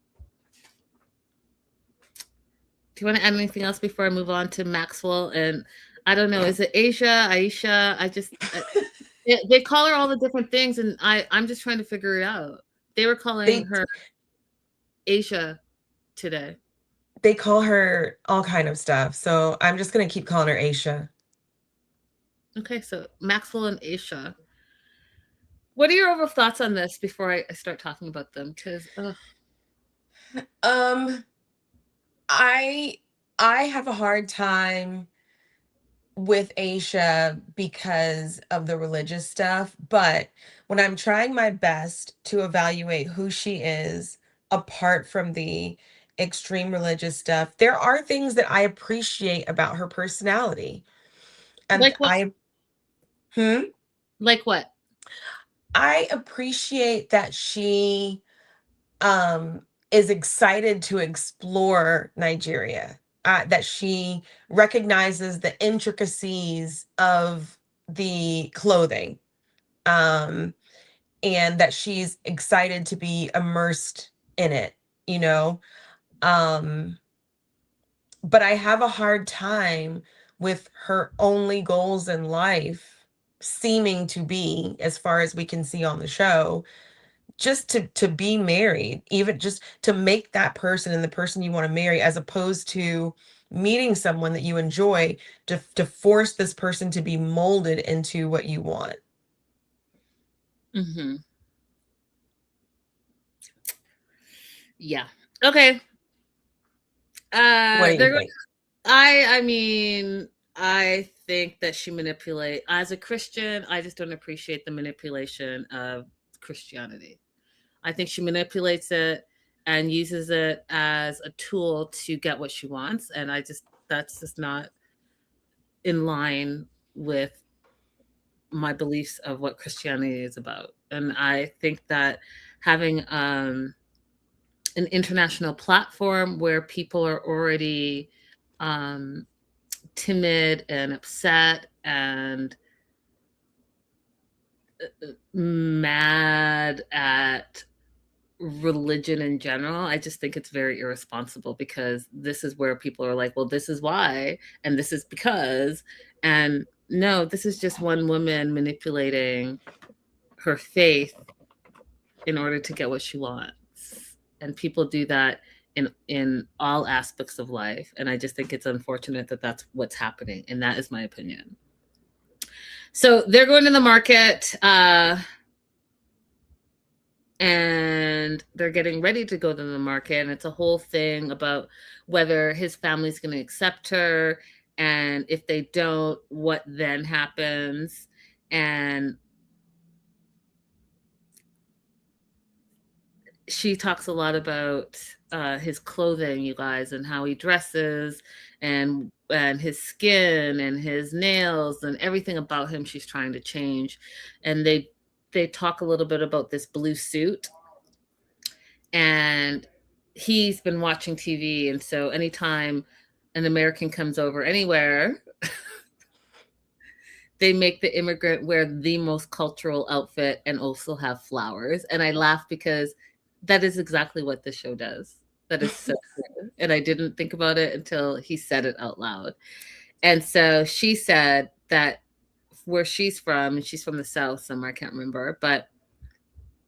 Do you want to add anything else before I move on to Maxwell? And I don't know, is it Aisha? They call her all the different things, and I'm just trying to figure it out. They were calling her Aisha today. They call her all kind of stuff, so I'm just going to keep calling her Aisha. Okay, so Maxwell and Aisha. What are your overall thoughts on this before I start talking about them? Because I have a hard time with Aisha because of the religious stuff, but when I'm trying my best to evaluate who she is apart from the extreme religious stuff, there are things that I appreciate about her personality. And like what? Like what? I appreciate that she is excited to explore Nigeria, that she recognizes the intricacies of the clothing, and that she's excited to be immersed in it, but I have a hard time with her only goals in life seeming to be, as far as we can see on the show, just to be married, even just to make that person and the person you want to marry, as opposed to meeting someone that you enjoy to force this person to be molded into what you want. Mm-hmm. Yeah. Okay. What do you think? I mean, I think that she manipulate. As a Christian, I just don't appreciate the manipulation of Christianity. I think she manipulates it and uses it as a tool to get what she wants, and that's just not in line with my beliefs of what Christianity is about. And I think that having an international platform where people are already timid and upset and mad at religion in general, I just think it's very irresponsible, because this is where people are like, well, this is why, and this is because, and no, this is just one woman manipulating her faith in order to get what she wants. And people do that in all aspects of life. And I just think it's unfortunate that that's what's happening. And that is my opinion. So they're going to the market, and they're getting ready to go to the market. And it's a whole thing about whether his family's going to accept her. And if they don't, what then happens? And she talks a lot about his clothing, you guys, and how he dresses, and his skin and his nails and everything about him she's trying to change. And they talk a little bit about this blue suit, and he's been watching TV, and so anytime an American comes over anywhere, they make the immigrant wear the most cultural outfit and also have flowers. And I laugh because that is exactly what the show does. That is so true. And I didn't think about it until he said it out loud. And so she said that where she's from, and she's from the South somewhere, I can't remember, but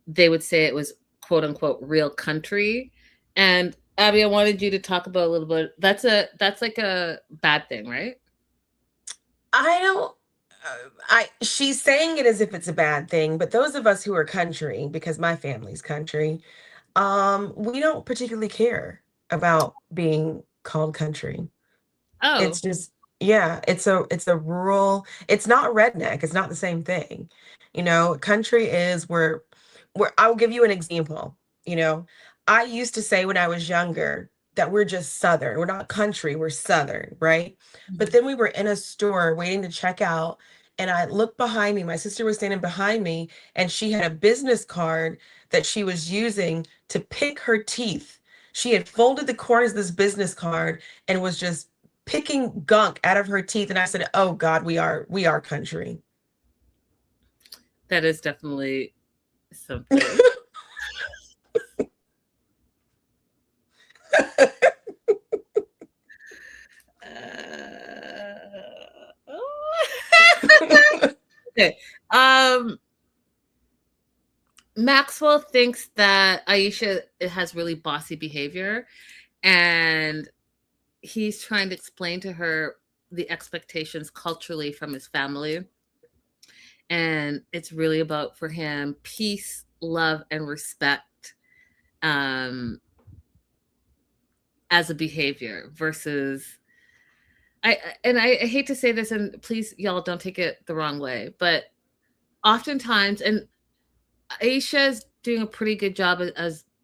they would say it was quote unquote real country. And Abby, I wanted you to talk about a little bit. That's like a bad thing, right? I don't. She's saying it as if it's a bad thing, but those of us who are country, because my family's country, we don't particularly care about being called country. Oh, It's just, yeah, it's a rural, it's not redneck, it's not the same thing. Country is where I'll give you an example. You know, I used to say when I was younger that we're just Southern. We're not country, we're Southern, right? But then we were in a store waiting to check out, and I looked behind me. My sister was standing behind me, and she had a business card that she was using to pick her teeth. She had folded the corners of this business card and was just picking gunk out of her teeth. And I said, "Oh God, we are country." that is definitely something. Okay. Maxwell thinks that Aisha has really bossy behavior, and he's trying to explain to her the expectations culturally from his family. And it's really about, for him, peace, love, and respect as a behavior versus I hate to say this, and please y'all don't take it the wrong way, but oftentimes, and Aisha's doing a pretty good job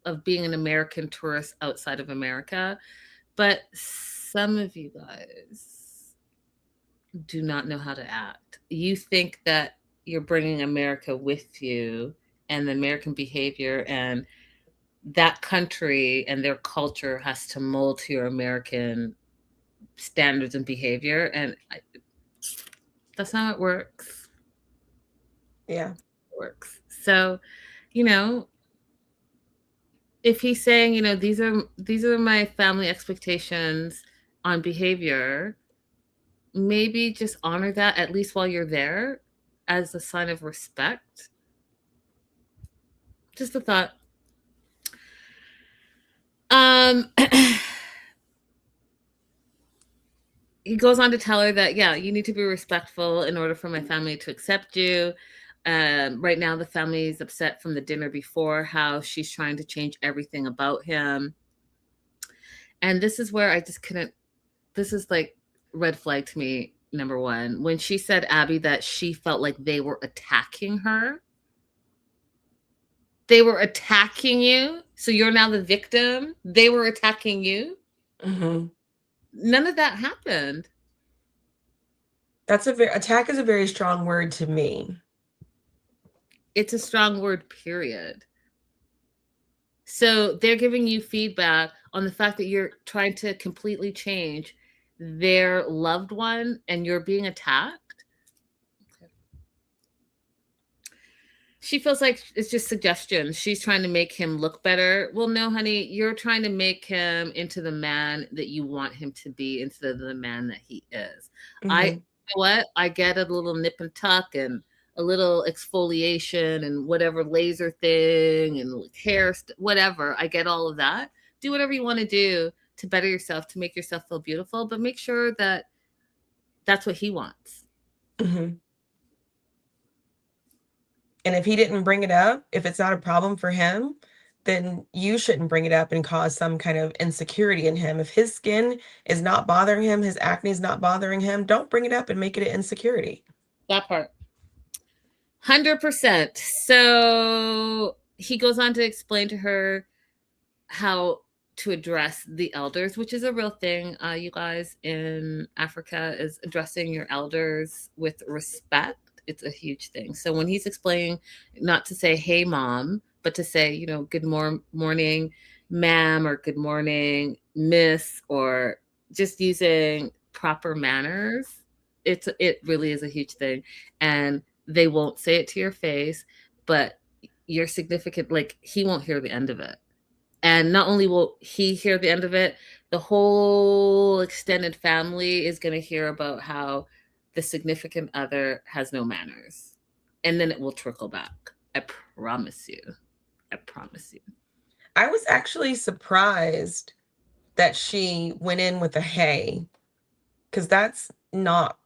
of being an American tourist outside of America, but some of you guys do not know how to act. You think that you're bringing America with you and the American behavior, and that country and their culture has to mold to your American standards and behavior. And that's not how it works. Yeah. It works. So, if he's saying, these are my family expectations on behavior, maybe just honor that at least while you're there as a sign of respect. Just a thought. He goes on to tell her that, yeah, you need to be respectful in order for my family to accept you. Right now, the family is upset from the dinner before how she's trying to change everything about him. And this is where I just couldn't, this is like red flag to me, number one. When she said, Abby, that she felt like they were attacking her. They were attacking you. So you're now the victim. They were attacking you. Mm-hmm. None of that happened. Attack is a very strong word to me. It's a strong word, period. So they're giving you feedback on the fact that you're trying to completely change their loved one and you're being attacked. She feels like it's just suggestions. She's trying to make him look better. Well, no, honey, you're trying to make him into the man that you want him to be instead of the man that he is. Mm-hmm. You know what? I get a little nip and tuck and a little exfoliation and whatever laser thing and hair, whatever. I get all of that. do whatever you want to do to better yourself, to make yourself feel beautiful, but make sure that that's what he wants. Mm-hmm. And if he didn't bring it up, if it's not a problem for him, then you shouldn't bring it up and cause some kind of insecurity in him. If his skin is not bothering him, his acne is not bothering him, don't bring it up and make it an insecurity. That part. 100%. So he goes on to explain to her how to address the elders, which is a real thing, you guys, in Africa, is addressing your elders with respect. It's a huge thing. So when he's explaining not to say, hey, mom, but to say, you know, good morning, ma'am, or good morning, miss, or just using proper manners, it really is a huge thing. And they won't say it to your face, but your significant, like, he won't hear the end of it. And not only will he hear the end of it, the whole extended family is going to hear about how the significant other has no manners. And then it will trickle back. I promise you. I promise you. I was actually surprised that she went in with a hey, because that's not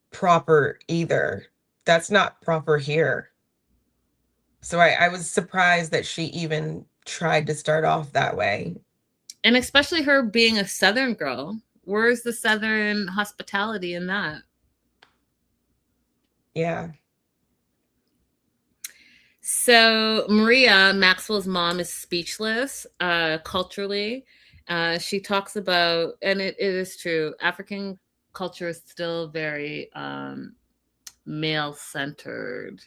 proper either. That's not proper here. So I was surprised that she even tried to start off that way. And especially her being a Southern girl. Where's the Southern hospitality in that? Yeah. So Maria, Maxwell's mom, is speechless culturally. She talks about, and it is true, African culture is still very male-centered,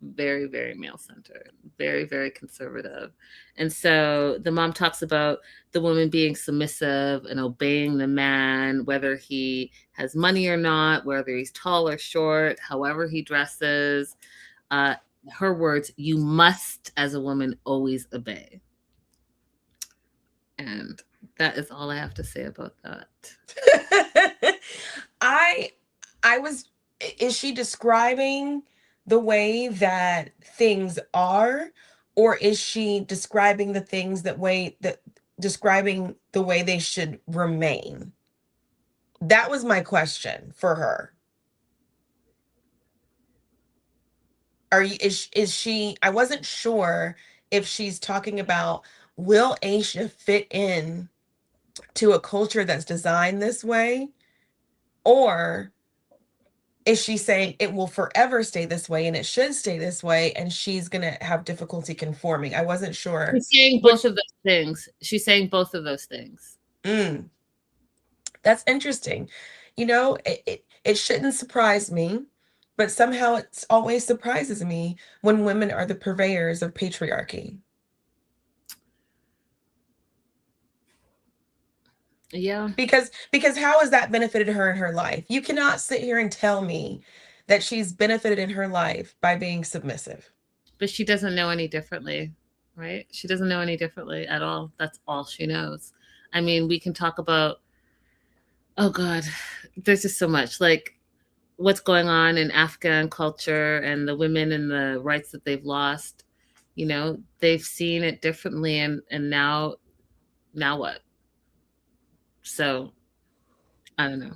very, very male-centered, very, very conservative. And so the mom talks about the woman being submissive and obeying the man, whether he has money or not, whether he's tall or short, however he dresses. Her words, you must, as a woman, always obey. And that is all I have to say about that. Is she describing the way that things are, or is she describing describing the way they should remain? That was my question for her. Is she, I wasn't sure if she's talking about, will Asia fit in to a culture that's designed this way, or is she saying it will forever stay this way and it should stay this way and she's going to have difficulty conforming? I wasn't sure. She's saying both of those things. She's saying both of those things. That's interesting. You know, it shouldn't surprise me, but somehow it always surprises me when women are the purveyors of patriarchy. Yeah. Because how has that benefited her in her life? You cannot sit here and tell me that she's benefited in her life by being submissive. But she doesn't know any differently, right? She doesn't know any differently at all. That's all she knows. I mean, we can talk about, oh God, there's just so much, like what's going on in Afghan culture and the women and the rights that they've lost. You know, they've seen it differently, and now what? So I don't know.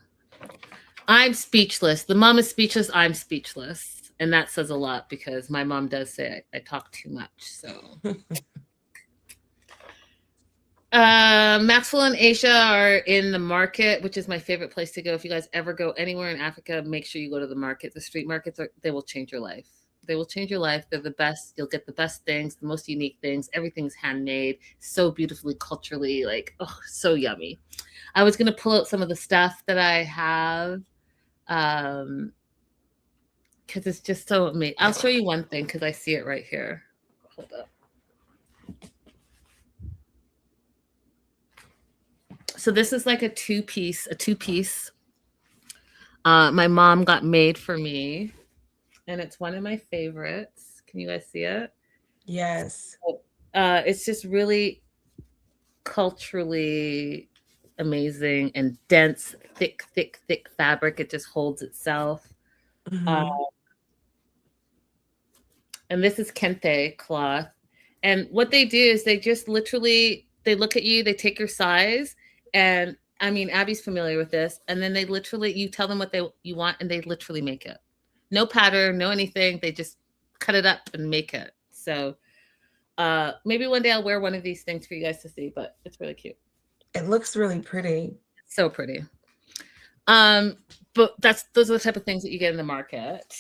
I'm speechless. The mom is speechless. I'm speechless. And that says a lot, because my mom does say I talk too much. So Maxwell and Asia are in the market, which is my favorite place to go. If you guys ever go anywhere in Africa, make sure you go to the market. The street markets, they will change your life. They will change your life. They're the best. You'll get the best things, the most unique things. Everything's handmade, so beautifully, culturally, like, oh, so yummy. I was going to pull out some of the stuff that I have, because it's just so amazing. I'll show you one thing because I see it right here. Hold up. So this is like a two-piece. My mom got made for me, and it's one of my favorites. Can you guys see it? Yes. It's just really culturally amazing and dense, thick fabric. It just holds itself. And this is kente cloth. And what they do is they just literally, they look at you, they take your size, and I mean, Abby's familiar with this, and then they literally, you tell them what you want, and they literally make it. No pattern, no anything. They just cut it up and make it. So maybe one day I'll wear one of these things for you guys to see, but it's really cute. It looks really pretty. So pretty. But those are the type of things that you get in the market.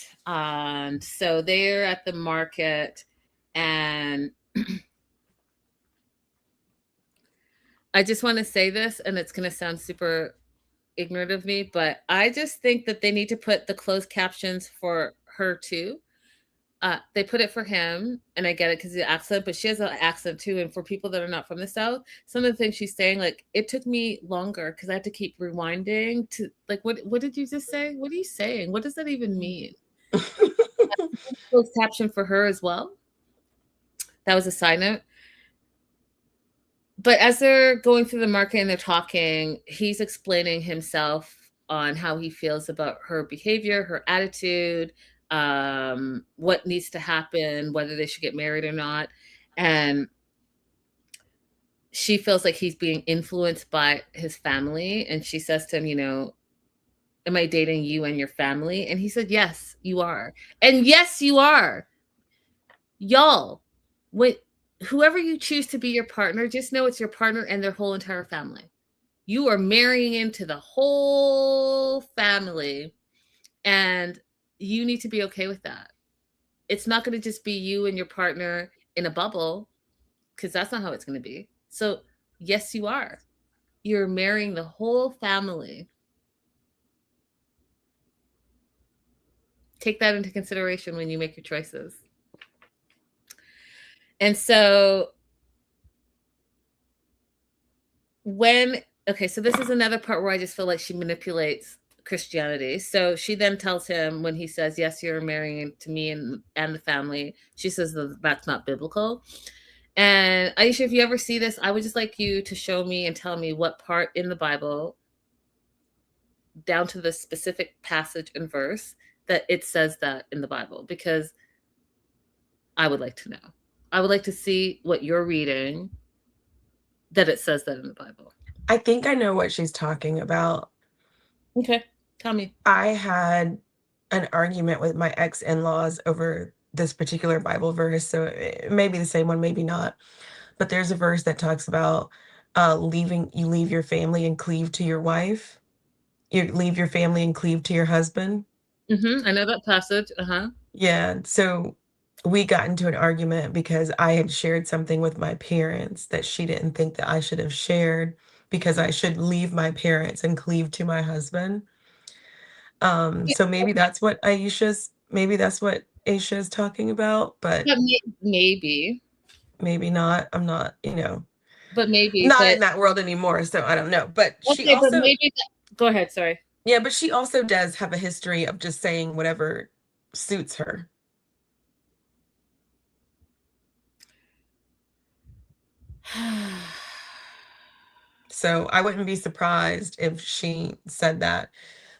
So they're at the market, and I just want to say this, and it's going to sound super ignorant of me, but I just think that they need to put the closed captions for her too. They put it for him, and I get it because the accent, but she has an accent too. And for people that are not from the South, some of the things she's saying, like, it took me longer because I had to keep rewinding to, like, what did you just say? What are you saying? What does that even mean? Closed caption for her as well. That was a side note. But as they're going through the market and they're talking, he's explaining himself on how he feels about her behavior, her attitude, what needs to happen, whether they should get married or not. And she feels like he's being influenced by his family. And she says to him, you know, am I dating you and your family? And he said, yes, you are. And yes, you are. Y'all, whoever you choose to be your partner, just know it's your partner and their whole entire family. You are marrying into the whole family, and you need to be okay with that. It's not going to just be you and your partner in a bubble, because that's not how it's going to be. So yes, you are. You're marrying the whole family. Take that into consideration when you make your choices. And so so this is another part where I just feel like she manipulates Christianity. So she then tells him, when he says, yes, you're marrying to me and the family, she says that's not biblical. And Aisha, if you ever see this, I would just like you to show me and tell me what part in the Bible, down to the specific passage and verse, that it says that in the Bible, because I would like to know. I would like to see what you're reading that it says that in the Bible. I think I know what she's talking about. Okay, tell me. I had an argument with my ex-in-laws over this particular Bible verse, so it may be the same one, maybe not. But there's a verse that talks about you leave your family and cleave to your wife. You leave your family and cleave to your husband. I know that passage. Yeah, so we got into an argument because I had shared something with my parents that she didn't think that I should have shared, because I should leave my parents and cleave to my husband. So maybe that's what Aisha's talking about, but maybe not. I'm not, but maybe not in that world anymore, so I don't know. But she also, but maybe go ahead, sorry. Yeah, but she also does have a history of just saying whatever suits her. So I wouldn't be surprised if she said that.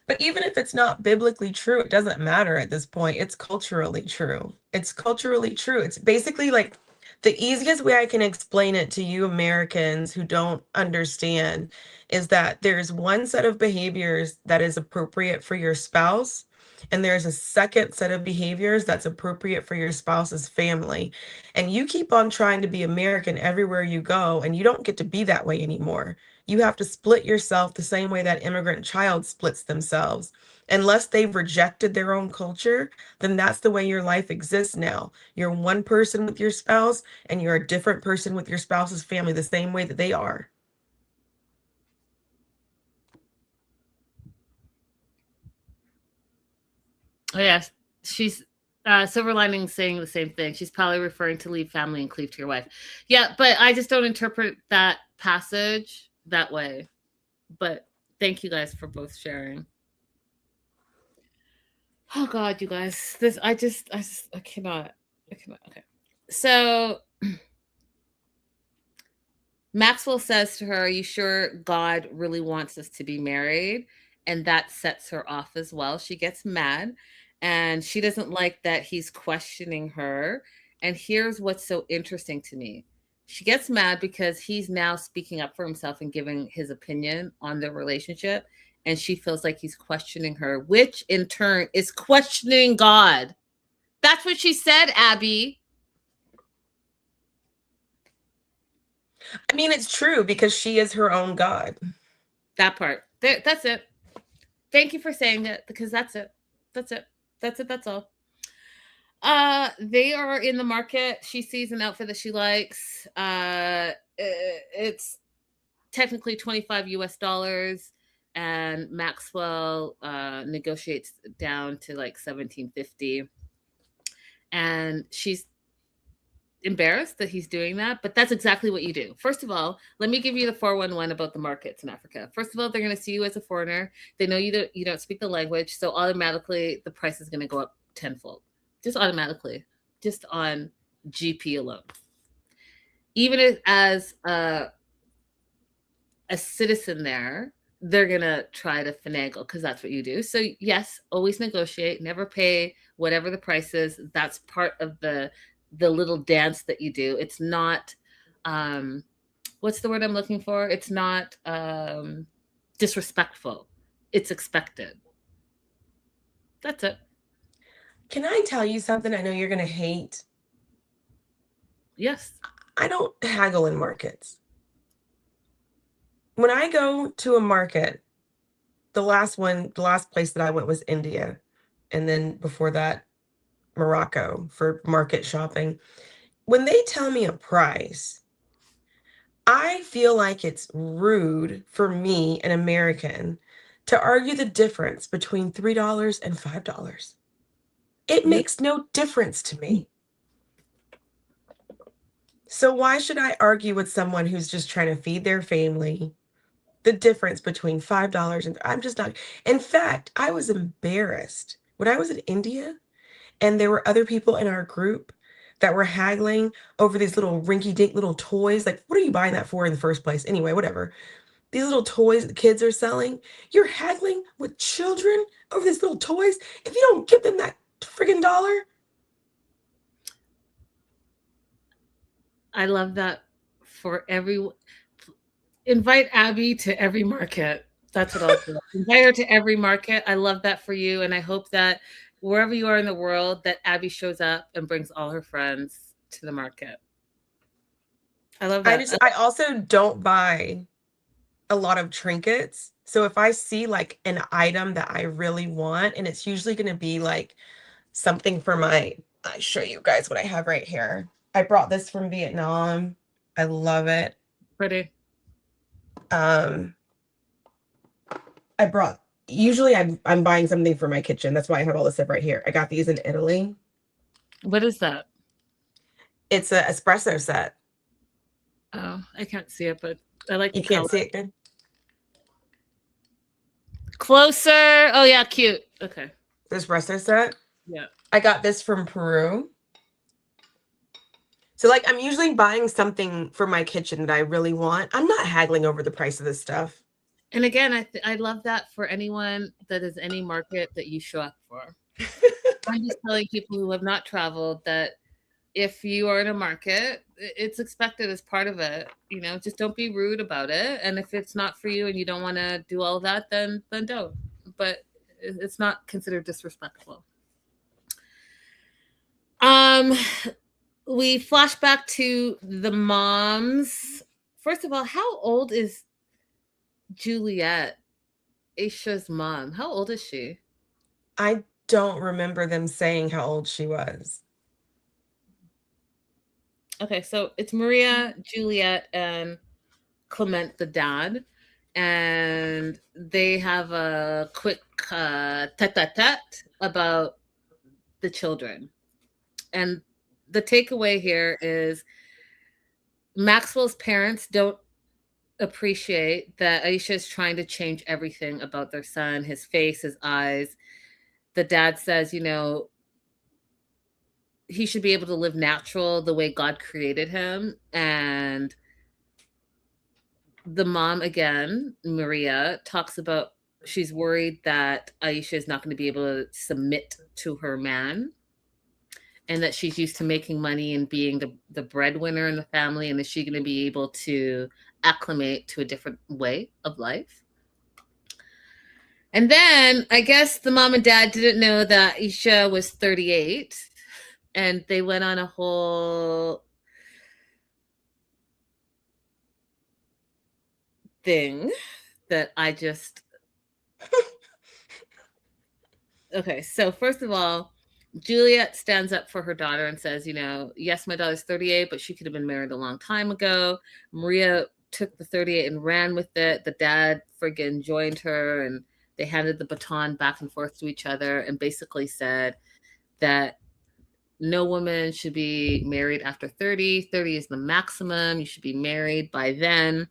But even if it's not biblically true, it doesn't matter at this point. It's culturally true. It's culturally true. It's basically like, the easiest way I can explain it to you Americans who don't understand is that there's one set of behaviors that is appropriate for your spouse, and there's a second set of behaviors that's appropriate for your spouse's family. And you keep on trying to be American everywhere you go, and you don't get to be that way anymore. You have to split yourself the same way that immigrant child splits themselves. Unless they've rejected their own culture, then that's the way your life exists now. You're one person with your spouse, and you're a different person with your spouse's family, the same way that they are. Oh, yes. She's Silver Lining saying the same thing. She's probably referring to leave family and cleave to your wife. Yeah, but I just don't interpret that passage that way. But thank you guys for both sharing. Oh God, you guys, I cannot. Okay. So Maxwell says to her, are you sure God really wants us to be married? And that sets her off as well. She gets mad, and she doesn't like that he's questioning her. And here's what's so interesting to me. She gets mad because he's now speaking up for himself and giving his opinion on the relationship. And she feels like he's questioning her, which in turn is questioning God. That's what she said, Abby. I mean, it's true because she is her own God. That part. That's it. Thank you for saying it, because that's it. That's it. That's it. That's all. They are in the market. She sees an outfit that she likes. It's technically 25 US dollars, and Maxwell negotiates down to like 1750. And she's embarrassed that he's doing that, but that's exactly what you do. First of all, let me give you the 411 about the markets in Africa. First of all, they're going to see you as a foreigner. They know you don't speak the language, so automatically the price is going to go up tenfold. Just automatically, just on GP alone. Even as a citizen there, they're going to try to finagle, because that's what you do. So yes, always negotiate, never pay whatever the price is. That's part of the little dance that you do. It's not, what's the word I'm looking for? It's not disrespectful. It's expected. That's it. Can I tell you something I know you're going to hate? Yes. I don't haggle in markets. When I go to a market, the last place that I went was India. And then before that, Morocco for market shopping. When they tell me a price, I feel like it's rude for me, an American, to argue the difference between $3 and $5. It makes no difference to me. So why should I argue with someone who's just trying to feed their family the difference between $5 and I'm just not. In fact, I was embarrassed when I was in India and there were other people in our group that were haggling over these little rinky-dink little toys. Like, what are you buying that for in the first place? Anyway, whatever. These little toys that the kids are selling. You're haggling with children over these little toys. If you don't give them that friggin' dollar. I love that. For every, invite Abby to every market. That's what I'll do. Invite her to every market. I love that for you. And I hope that wherever you are in the world, that Abby shows up and brings all her friends to the market. I love that. I also don't buy a lot of trinkets. So if I see like an item that I really want, and it's usually going to be like something for I show you guys what I have right here. I brought this from Vietnam. I love it. Pretty. Usually I'm buying something for my kitchen. That's why I have all this stuff right here. I got these in Italy. What is that? It's an espresso set. Oh, I can't see it, but I like You can't see it good? Closer. Oh yeah, cute. Okay. The espresso set? Yeah. I got this from Peru. So like I'm usually buying something for my kitchen that I really want. I'm not haggling over the price of this stuff. And again, I love that for anyone that is any market that you show up for. I'm just telling people who have not traveled that if you are in a market, it's expected as part of it. You know, just don't be rude about it. And if it's not for you and you don't want to do all that, then don't. But it's not considered disrespectful. We flash back to the moms. First of all, how old is Juliet, Aisha's mom? How old is she? I don't remember them saying how old she was. Okay, so it's Maria, Juliet, and Clement, the dad. And they have a quick tete-a-tete about the children. And the takeaway here is Maxwell's parents don't appreciate that Aisha is trying to change everything about their son, his face, his eyes. The dad says, you know, he should be able to live natural the way God created him. And the mom, again, Maria, talks about she's worried that Aisha is not going to be able to submit to her man. and that she's used to making money and being the breadwinner in the family, and is she going to be able to acclimate to a different way of life? And then I guess the mom and dad didn't know that Isha was 38, and they went on a whole thing that I just okay. So first of all, Juliet stands up for her daughter and says, you know, yes, my daughter's 38, but she could have been married a long time ago. Maria took the 38 and ran with it. The dad friggin' joined her, and they handed the baton back and forth to each other and basically said that no woman should be married after 30. 30 is the maximum. You should be married by then.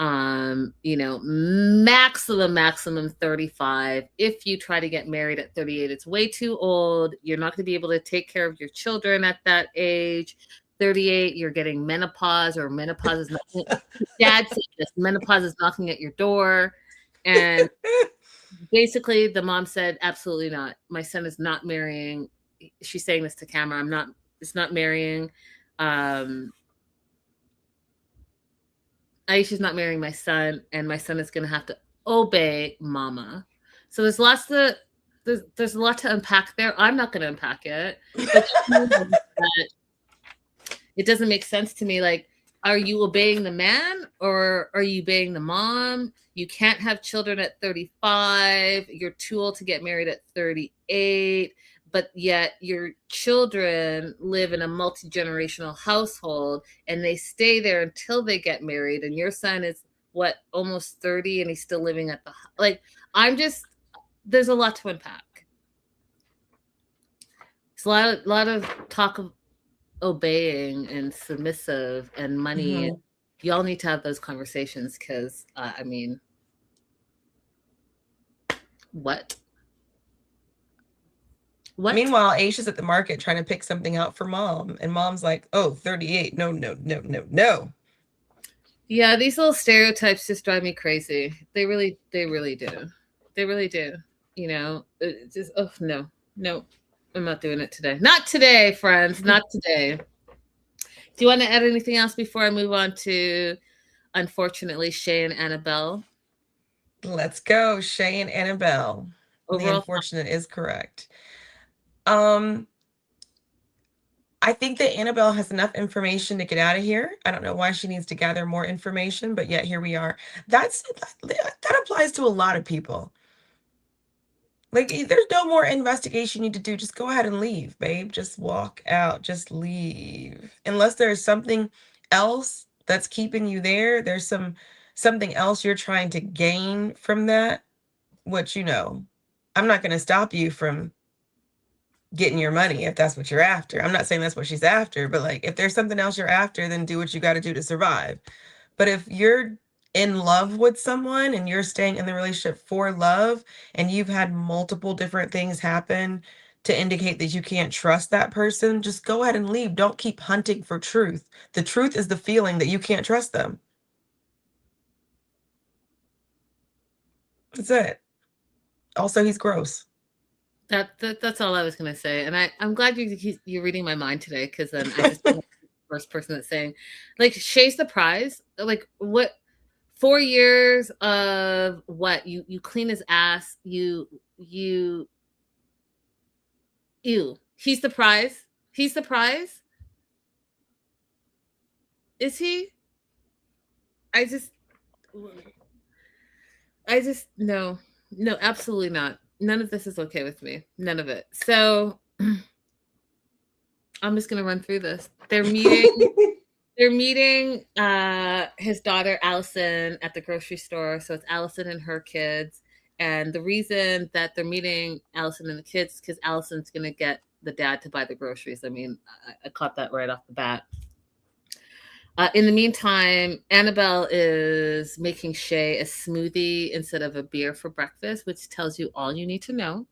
You know, maximum 35. If you try to get married at 38, it's way too old. You're not going to be able to take care of your children at that age. 38, you're getting menopause, or menopause is knocking, dad said this, menopause is knocking at your door. And basically the mom said, absolutely not. My son is not marrying. She's saying this to camera. It's not marrying. Aisha's not marrying my son, and my son is going to have to obey mama. So there's there's a lot to unpack there. I'm not going to unpack it, but it doesn't make sense to me. Like, are you obeying the man or are you obeying the mom? You can't have children at 35. You're too old to get married at 38. But yet your children live in a multi-generational household and they stay there until they get married. And your son is what, almost 30, and he's still living at the, like, there's a lot to unpack. It's a lot of talk of obeying and submissive and money. Mm-hmm. Y'all need to have those conversations, because I mean, what? Meanwhile, Aisha's at the market trying to pick something out for mom, and mom's like, oh, 38. No. Yeah, these little stereotypes just drive me crazy. They really do. They really do. You know, it's just, oh, no, I'm not doing it today. Not today, friends. Not today. Do you want to add anything else before I move on to, unfortunately, Shay and Annabelle? Let's go, Shay and Annabelle. Overall, the unfortunate is correct. I think that Annabelle has enough information to get out of here. I don't know why she needs to gather more information, but yet here we are. That applies to a lot of people. Like, there's no more investigation you need to do. Just go ahead and leave, babe. Just walk out. Just leave. Unless there's something else that's keeping you there. There's something else you're trying to gain from that, which, you know, I'm not going to stop you from getting your money if that's what you're after. I'm not saying that's what she's after, but like, if there's something else you're after, then do what you got to do to survive. But if you're in love with someone and you're staying in the relationship for love, and you've had multiple different things happen to indicate that you can't trust that person, just go ahead and leave. Don't keep hunting for truth. The truth is the feeling that you can't trust them. That's it. Also, he's gross. That's all I was going to say. And I'm glad you're reading my mind today, because then I just the first person that's saying, like, Shay's surprised. Like, what, 4 years of what? You clean his ass. Ew. He's surprised. He's surprised. Is he? I just no, absolutely not. None of this is okay with me. None of it. So I'm just going to run through this. They're meeting his daughter, Allison, at the grocery store. So it's Allison and her kids. And the reason that they're meeting Allison and the kids is because Allison's going to get the dad to buy the groceries. I mean, I caught that right off the bat. In the meantime, Annabelle is making Shay a smoothie instead of a beer for breakfast, which tells you all you need to know.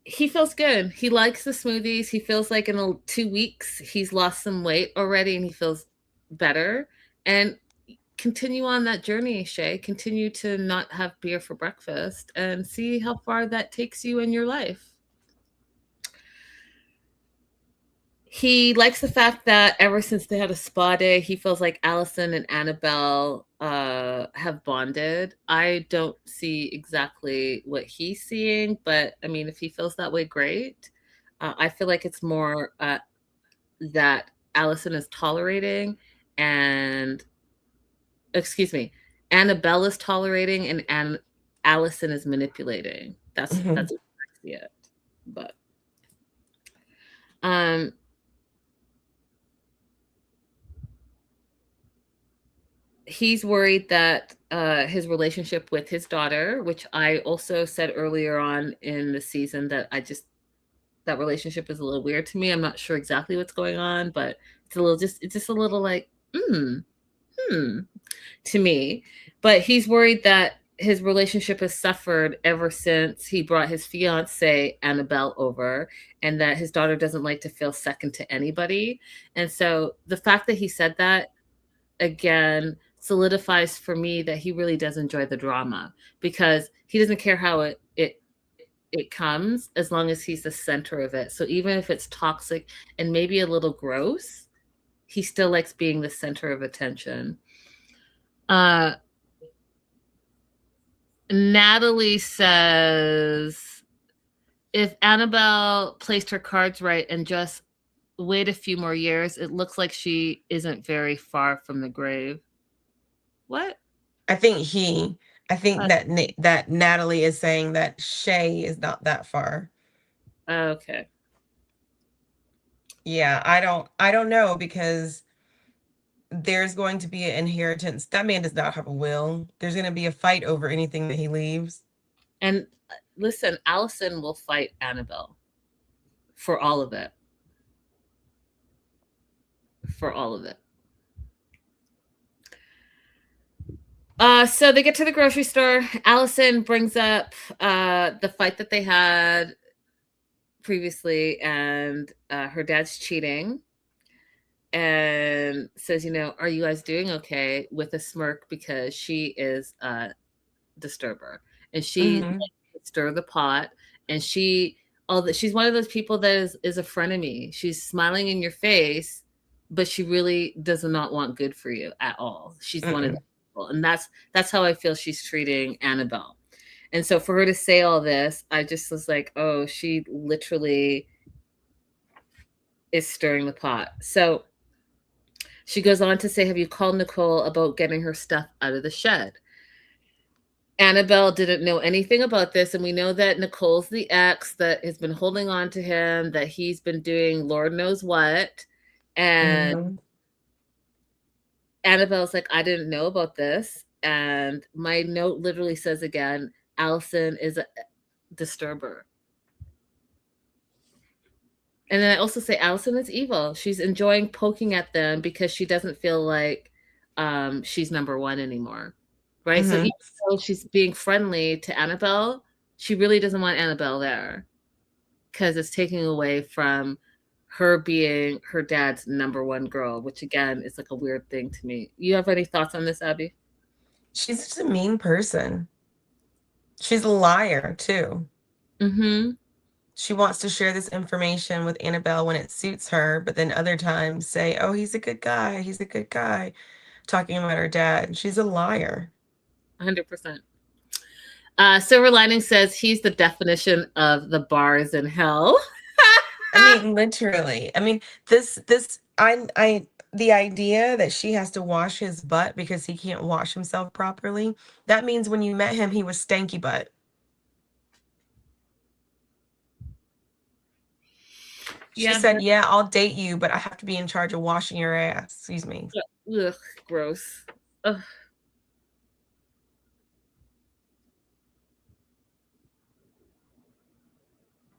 He feels good. He likes the smoothies. He feels like in 2 weeks, he's lost some weight already and he feels better. And continue on that journey, Shay. Continue to not have beer for breakfast and see how far that takes you in your life. He likes the fact that ever since they had a spa day, he feels like Allison and Annabelle have bonded. I don't see exactly what he's seeing, but I mean, if he feels that way, great. I feel like it's more that Allison is tolerating and, excuse me, Annabelle is tolerating and Allison is manipulating. That's Mhm. what I see it. But um he's worried that his relationship with his daughter, which I also said earlier on in the season that that relationship is a little weird to me. I'm not sure exactly what's going on, but it's just a little like, to me. But he's worried that his relationship has suffered ever since he brought his fiancee Annabelle over, and that his daughter doesn't like to feel second to anybody. And so the fact that he said that again solidifies for me that he really does enjoy the drama, because he doesn't care how it comes as long as he's the center of it. So even if it's toxic and maybe a little gross, he still likes being the center of attention. Natalie says if Annabelle placed her cards right and just wait a few more years, it looks like she isn't very far from the grave. What? I think that Natalie is saying that Shay is not that far. Okay. Yeah, I don't know, because there's going to be an inheritance. That man does not have a will. There's going to be a fight over anything that he leaves. And listen, Allison will fight Annabelle for all of it. For all of it. So they get to the grocery store. Allison brings up the fight that they had previously, and her dad's cheating, and says, are you guys doing okay, with a smirk, because she is a disturber and she Mhm. likes to stir the pot, and she's one of those people that is a frenemy. She's smiling in your face, but she really does not want good for you at all. She's one of Mm-mm. the people, and that's how I feel she's treating Annabelle. And so for her to say all this, I just was like, oh, she literally is stirring the pot. So she goes on to say, have you called Nicole about getting her stuff out of the shed? Annabelle didn't know anything about this, and we know that Nicole's the ex that has been holding on to him, that he's been doing Lord knows what. And Mhm. Annabelle's like, I didn't know about this. And my note literally says again, Allison is a disturber. And then I also say Allison is evil. She's enjoying poking at them because she doesn't feel like she's number one anymore. Right? So even Mhm. though she's being friendly to Annabelle, she really doesn't want Annabelle there, because it's taking away from her being her dad's number one girl, which again is like a weird thing to me. You have any thoughts on this, Abby? She's just a mean person. She's a liar too. Mm-hmm. She wants to share this information with Annabelle when it suits her, but then other times say, "Oh, he's a good guy. He's a good guy," talking about her dad. She's a liar. 100%. Silver Lining says he's the definition of the bars in hell. I mean, literally. I mean, I the idea that she has to wash his butt because he can't wash himself properly, that means when you met him, he was stanky butt. She Yeah. said, "Yeah, I'll date you, but I have to be in charge of washing your ass." Excuse me. Ugh, gross. Ugh.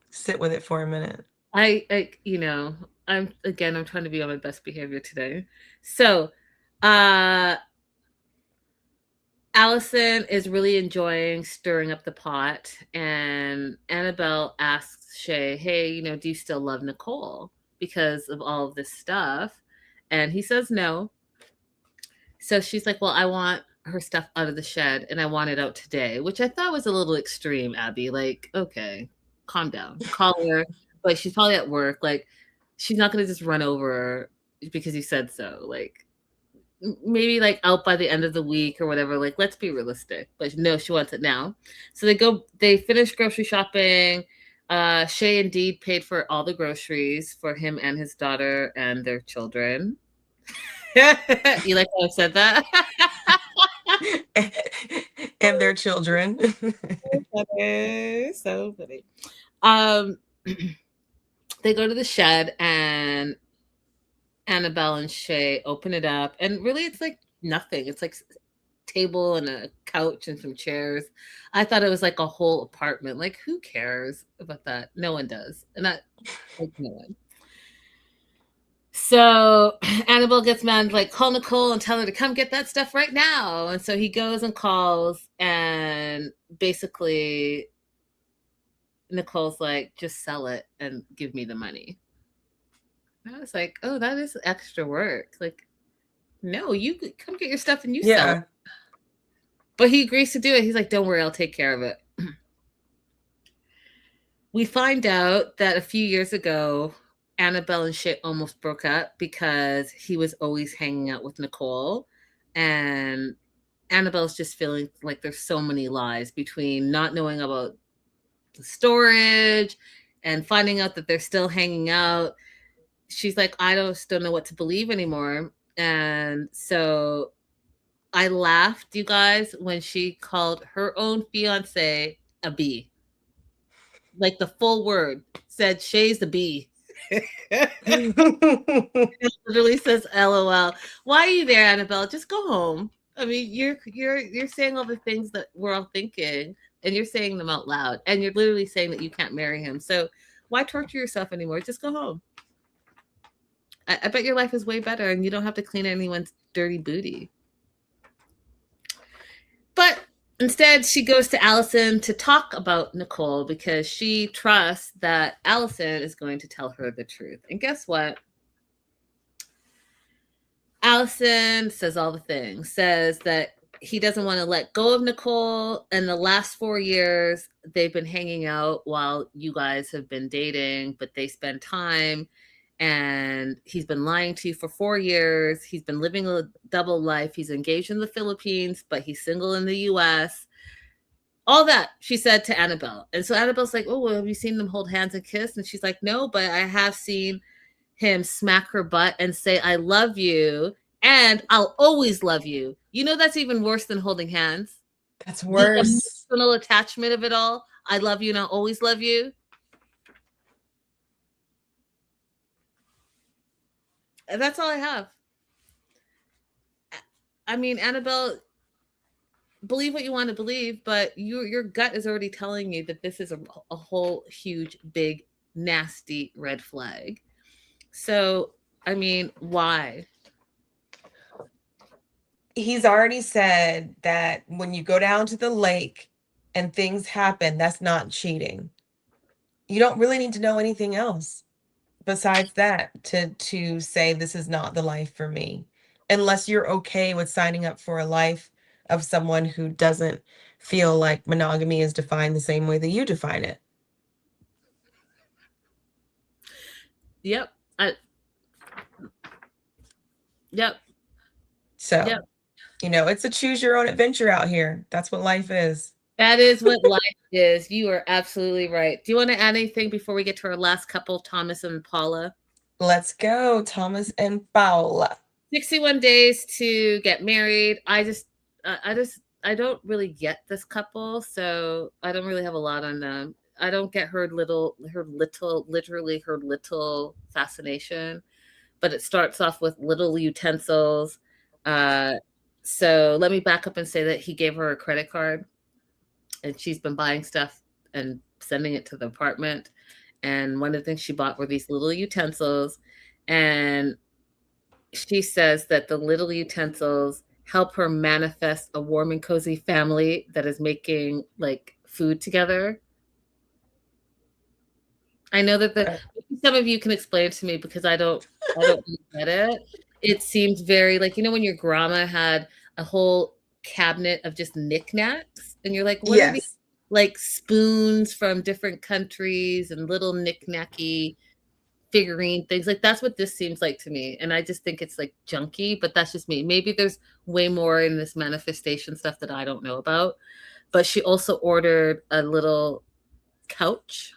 Sit with it for a minute. I'm trying to be on my best behavior today. So, uh, Allison is really enjoying stirring up the pot, and Annabelle asks Shay, "Hey, do you still love Nicole because of all of this stuff?" And he says no. So she's like, well, I want her stuff out of the shed and I want it out today, which I thought was a little extreme, Abby. Like, okay, calm down. Call her, but she's probably at work. Like, she's not going to just run over because you said so. Like, maybe like out by the end of the week or whatever. Like, let's be realistic. But no, she wants it now. So they finish grocery shopping. Shay indeed paid for all the groceries for him and his daughter and their children. You like how I said that? And their children. So funny. They go to the shed and Annabelle and Shay open it up, and really it's like nothing. It's like a table and a couch and some chairs. I thought it was like a whole apartment. Like, who cares about that? No one does. And that, like, no one. So Annabelle gets mad, like, call Nicole and tell her to come get that stuff right now. And so he goes and calls, and basically Nicole's like, just sell it and give me the money. And I was like, oh, that is extra work. Like, no, you come get your stuff and you sell it. But he agrees to do it. He's like, don't worry, I'll take care of it. We find out that a few years ago, Annabelle and Shay almost broke up because he was always hanging out with Nicole. And Annabelle's just feeling like there's so many lies between not knowing about the storage and finding out that they're still hanging out. She's like, I don't know what to believe anymore. And so I laughed, you guys, when she called her own fiance a bee. Like, the full word said, Shay's a bee. It literally says LOL. Why are you there, Annabelle? Just go home. I mean, you're saying all the things that we're all thinking, and you're saying them out loud, and you're literally saying that you can't marry him. So why torture yourself anymore? Just go home. I bet your life is way better, and you don't have to clean anyone's dirty booty. But instead, she goes to Allison to talk about Nicole because she trusts that Allison is going to tell her the truth. And guess what? Allison says all the things, says that he doesn't want to let go of Nicole. And the last 4 years, they've been hanging out while you guys have been dating, but they spend time. And he's been lying to you for 4 years. He's been living a double life. He's engaged in the Philippines, but he's single in the US. All that she said to Annabelle. And so Annabelle's like, oh, well, have you seen them hold hands and kiss? And she's like, no, but I have seen him smack her butt and say, I love you and I'll always love you. You know, that's even worse than holding hands. That's worse. The emotional attachment of it all. I love you and I'll always love you. That's all I have. I mean, Annabelle, believe what you want to believe, but your gut is already telling you that this is a whole huge, big, nasty red flag. So, I mean, why? He's already said that when you go down to the lake and things happen, that's not cheating. You don't really need to know anything else besides that to say this is not the life for me, unless you're okay with signing up for a life of someone who doesn't feel like monogamy is defined the same way that you define it. Yep. Yep. So, yep. You know, it's a choose your own adventure out here. That's what life is. That is what life is. You are absolutely right. Do you want to add anything before we get to our last couple, Thomas and Paula? Let's go, Thomas and Paula. 61 days to get married. I don't really get this couple, so I don't really have a lot on them. I don't get her little fascination, but it starts off with little utensils. So let me back up and say that he gave her a credit card and she's been buying stuff and sending it to the apartment. And one of the things she bought were these little utensils. And she says that the little utensils help her manifest a warm and cozy family that is making like food together. I know that some of you can explain it to me because I don't really get it. It seemed very like, you know, when your grandma had a whole cabinet of just knickknacks, and you're like, what are these, Yes. like spoons from different countries and little knickknacky figurine things. Like that's what this seems like to me. And I just think it's like junky, but that's just me. Maybe there's way more in this manifestation stuff that I don't know about. But she also ordered a little couch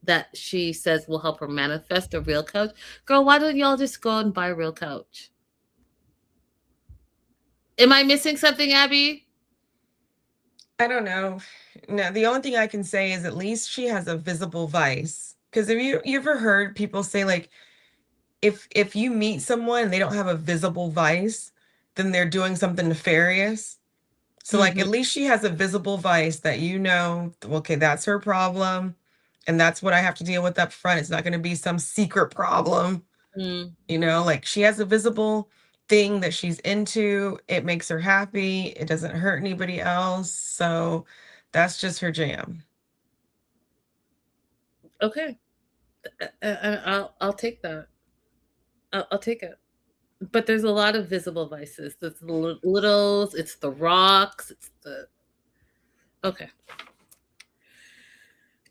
that she says will help her manifest a real couch. Girl, why don't y'all just go and buy a real couch? Am I missing something, Abby? I don't know. No, the only thing I can say is at least she has a visible vice. Because have you ever heard people say like if you meet someone and they don't have a visible vice, then they're doing something nefarious. So like Mm-hmm. at least she has a visible vice that you know, okay, that's her problem, and that's what I have to deal with up front. It's not going to be some secret problem. Mm. You know, like she has a visible thing that she's into. It makes her happy. It doesn't hurt anybody else. So that's just her jam. Okay. I'll take that. I'll take it. But there's a lot of visible vices. There's the littles, it's the rocks, it's the okay.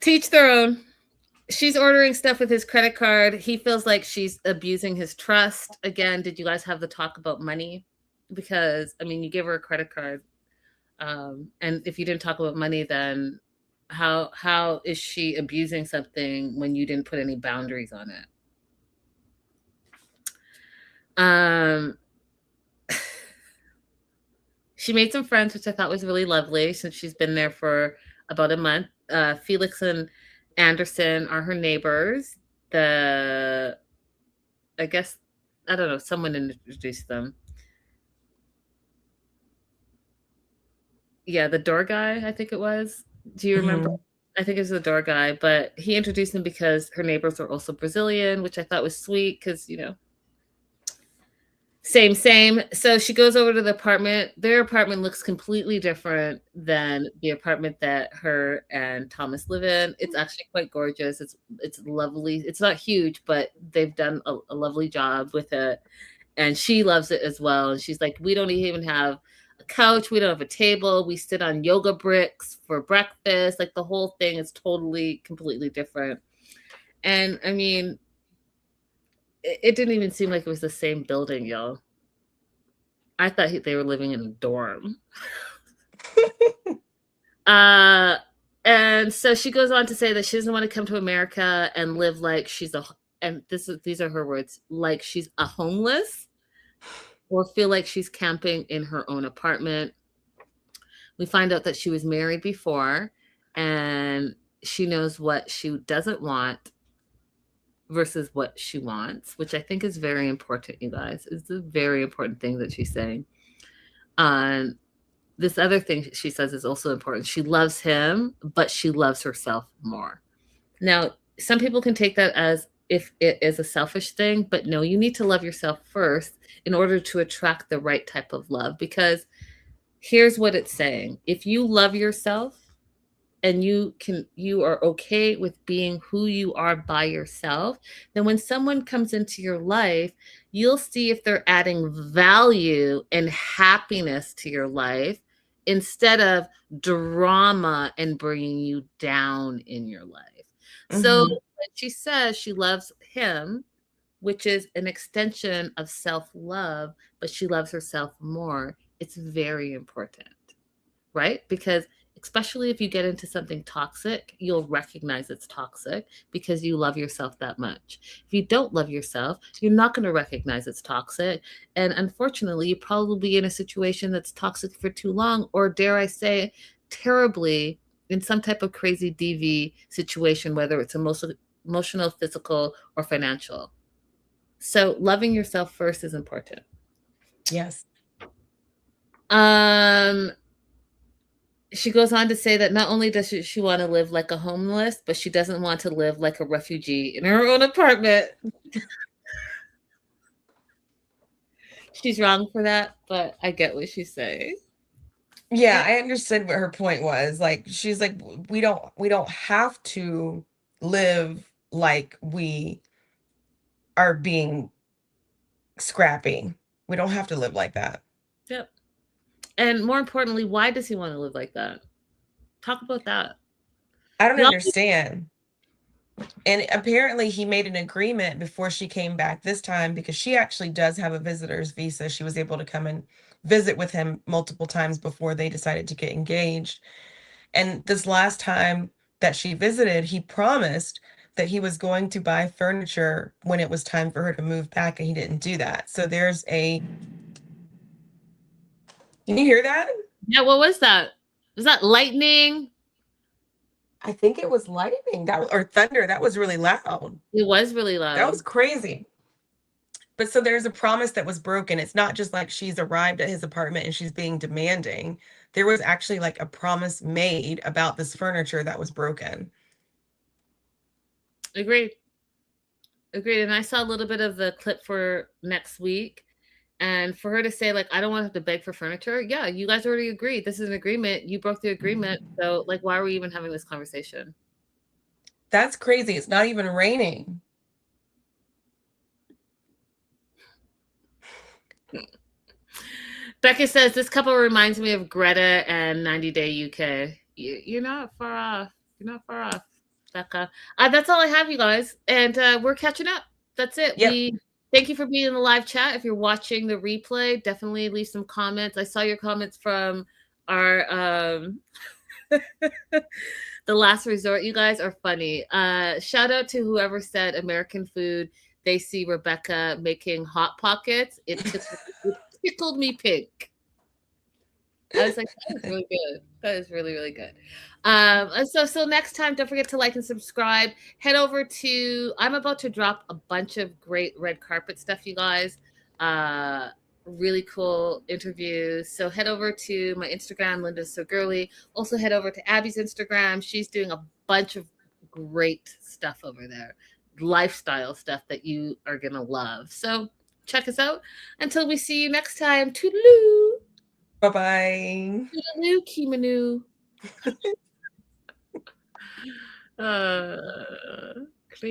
Teach their own. She's ordering stuff with his credit card. He feels like she's abusing his trust. Again, did you guys have the talk about money? Because I mean, you give her a credit card, and if you didn't talk about money, then how is she abusing something when you didn't put any boundaries on it? Um, she made some friends, which I thought was really lovely since she's been there for about a month. Felix and Anderson are her neighbors. The I guess I don't know. Someone introduced them. Yeah, the door guy. I think it was. Do you remember? Mhm. I think it was the door guy, but he introduced them because her neighbors are also Brazilian, which I thought was sweet because same, same. So she goes over to the apartment. Their apartment looks completely different than the apartment that her and Thomas live in. It's actually quite gorgeous. It's lovely. It's not huge, but they've done a lovely job with it. And she loves it as well. And she's like, we don't even have a couch. We don't have a table. We sit on yoga bricks for breakfast. Like the whole thing is totally, completely different. And I mean, it didn't even seem like it was the same building, y'all. I thought they were living in a dorm. Uh, and so she goes on to say that she doesn't want to come to America and live like she's a, and these are her words, like she's a homeless or feel like she's camping in her own apartment. We find out that she was married before and she knows what she doesn't want versus what she wants, which I think is very important, you guys. It's a very important thing that she's saying. This other thing she says is also important. She loves him, but she loves herself more. Now, some people can take that as if it is a selfish thing, but no, you need to love yourself first in order to attract the right type of love. Because here's what it's saying: if you love yourself, and you are okay with being who you are by yourself, then when someone comes into your life, you'll see if they're adding value and happiness to your life instead of drama and bringing you down in your life. So Mhm. when she says she loves him, which is an extension of self-love, but she loves herself more, it's very important, right? Because especially if you get into something toxic, you'll recognize it's toxic because you love yourself that much. If you don't love yourself, you're not going to recognize it's toxic. And unfortunately, you probably be in a situation that's toxic for too long, or dare I say, terribly in some type of crazy DV situation, whether it's emotional, physical, or financial. So loving yourself first is important. Yes. Um, she goes on to say that not only does she want to live like a homeless, but she doesn't want to live like a refugee in her own apartment. She's wrong for that, but I get what she's saying. Yeah, I understood what her point was. Like she's like we don't have to live like we are being scrappy. We don't have to live like that. Yep. And more importantly, why does he want to live like that? Talk about that. I don't Y'all, understand. And apparently he made an agreement before she came back this time, because she actually does have a visitor's visa. She was able to come and visit with him multiple times before they decided to get engaged. And this last time that she visited, he promised that he was going to buy furniture when it was time for her to move back, and he didn't do that. So there's a. Can you hear that? yeah, what was that? Was that lightning? I think it was lightning that or thunder. That was really loud. It was really loud. That was crazy. But so there's a promise that was broken. It's not just like she's arrived at his apartment and she's being demanding. There was actually like a promise made about this furniture that was broken. Agreed. Agreed. And I saw a little bit of the clip for next week. And for her to say, like, I don't want to have to beg for furniture. Yeah, you guys already agreed. This is an agreement. You broke the agreement. So, like, why are we even having this conversation? That's crazy. It's not even raining. Becca says, this couple reminds me of Greta and 90 Day UK. You're not far off. You're not far off, Becca. That's all I have, you guys. And we're catching up. That's it. Yep. Thank you for being in the live chat. If you're watching the replay, definitely leave some comments. I saw your comments from our the last resort. You guys are funny. Shout out to whoever said American food. They see Rebecca making hot pockets. It tickled me pink. I was like, that is really good. That is really, really good. So next time, don't forget to like and subscribe. Head over to, I'm about to drop a bunch of great red carpet stuff, you guys. Really cool interviews. So head over to my Instagram, Linda's So Girly. Also head over to Abby's Instagram. She's doing a bunch of great stuff over there. Lifestyle stuff that you are going to love. So check us out. Until we see you next time. Toodaloo. Bye-bye. Toodaloo, Kimanu.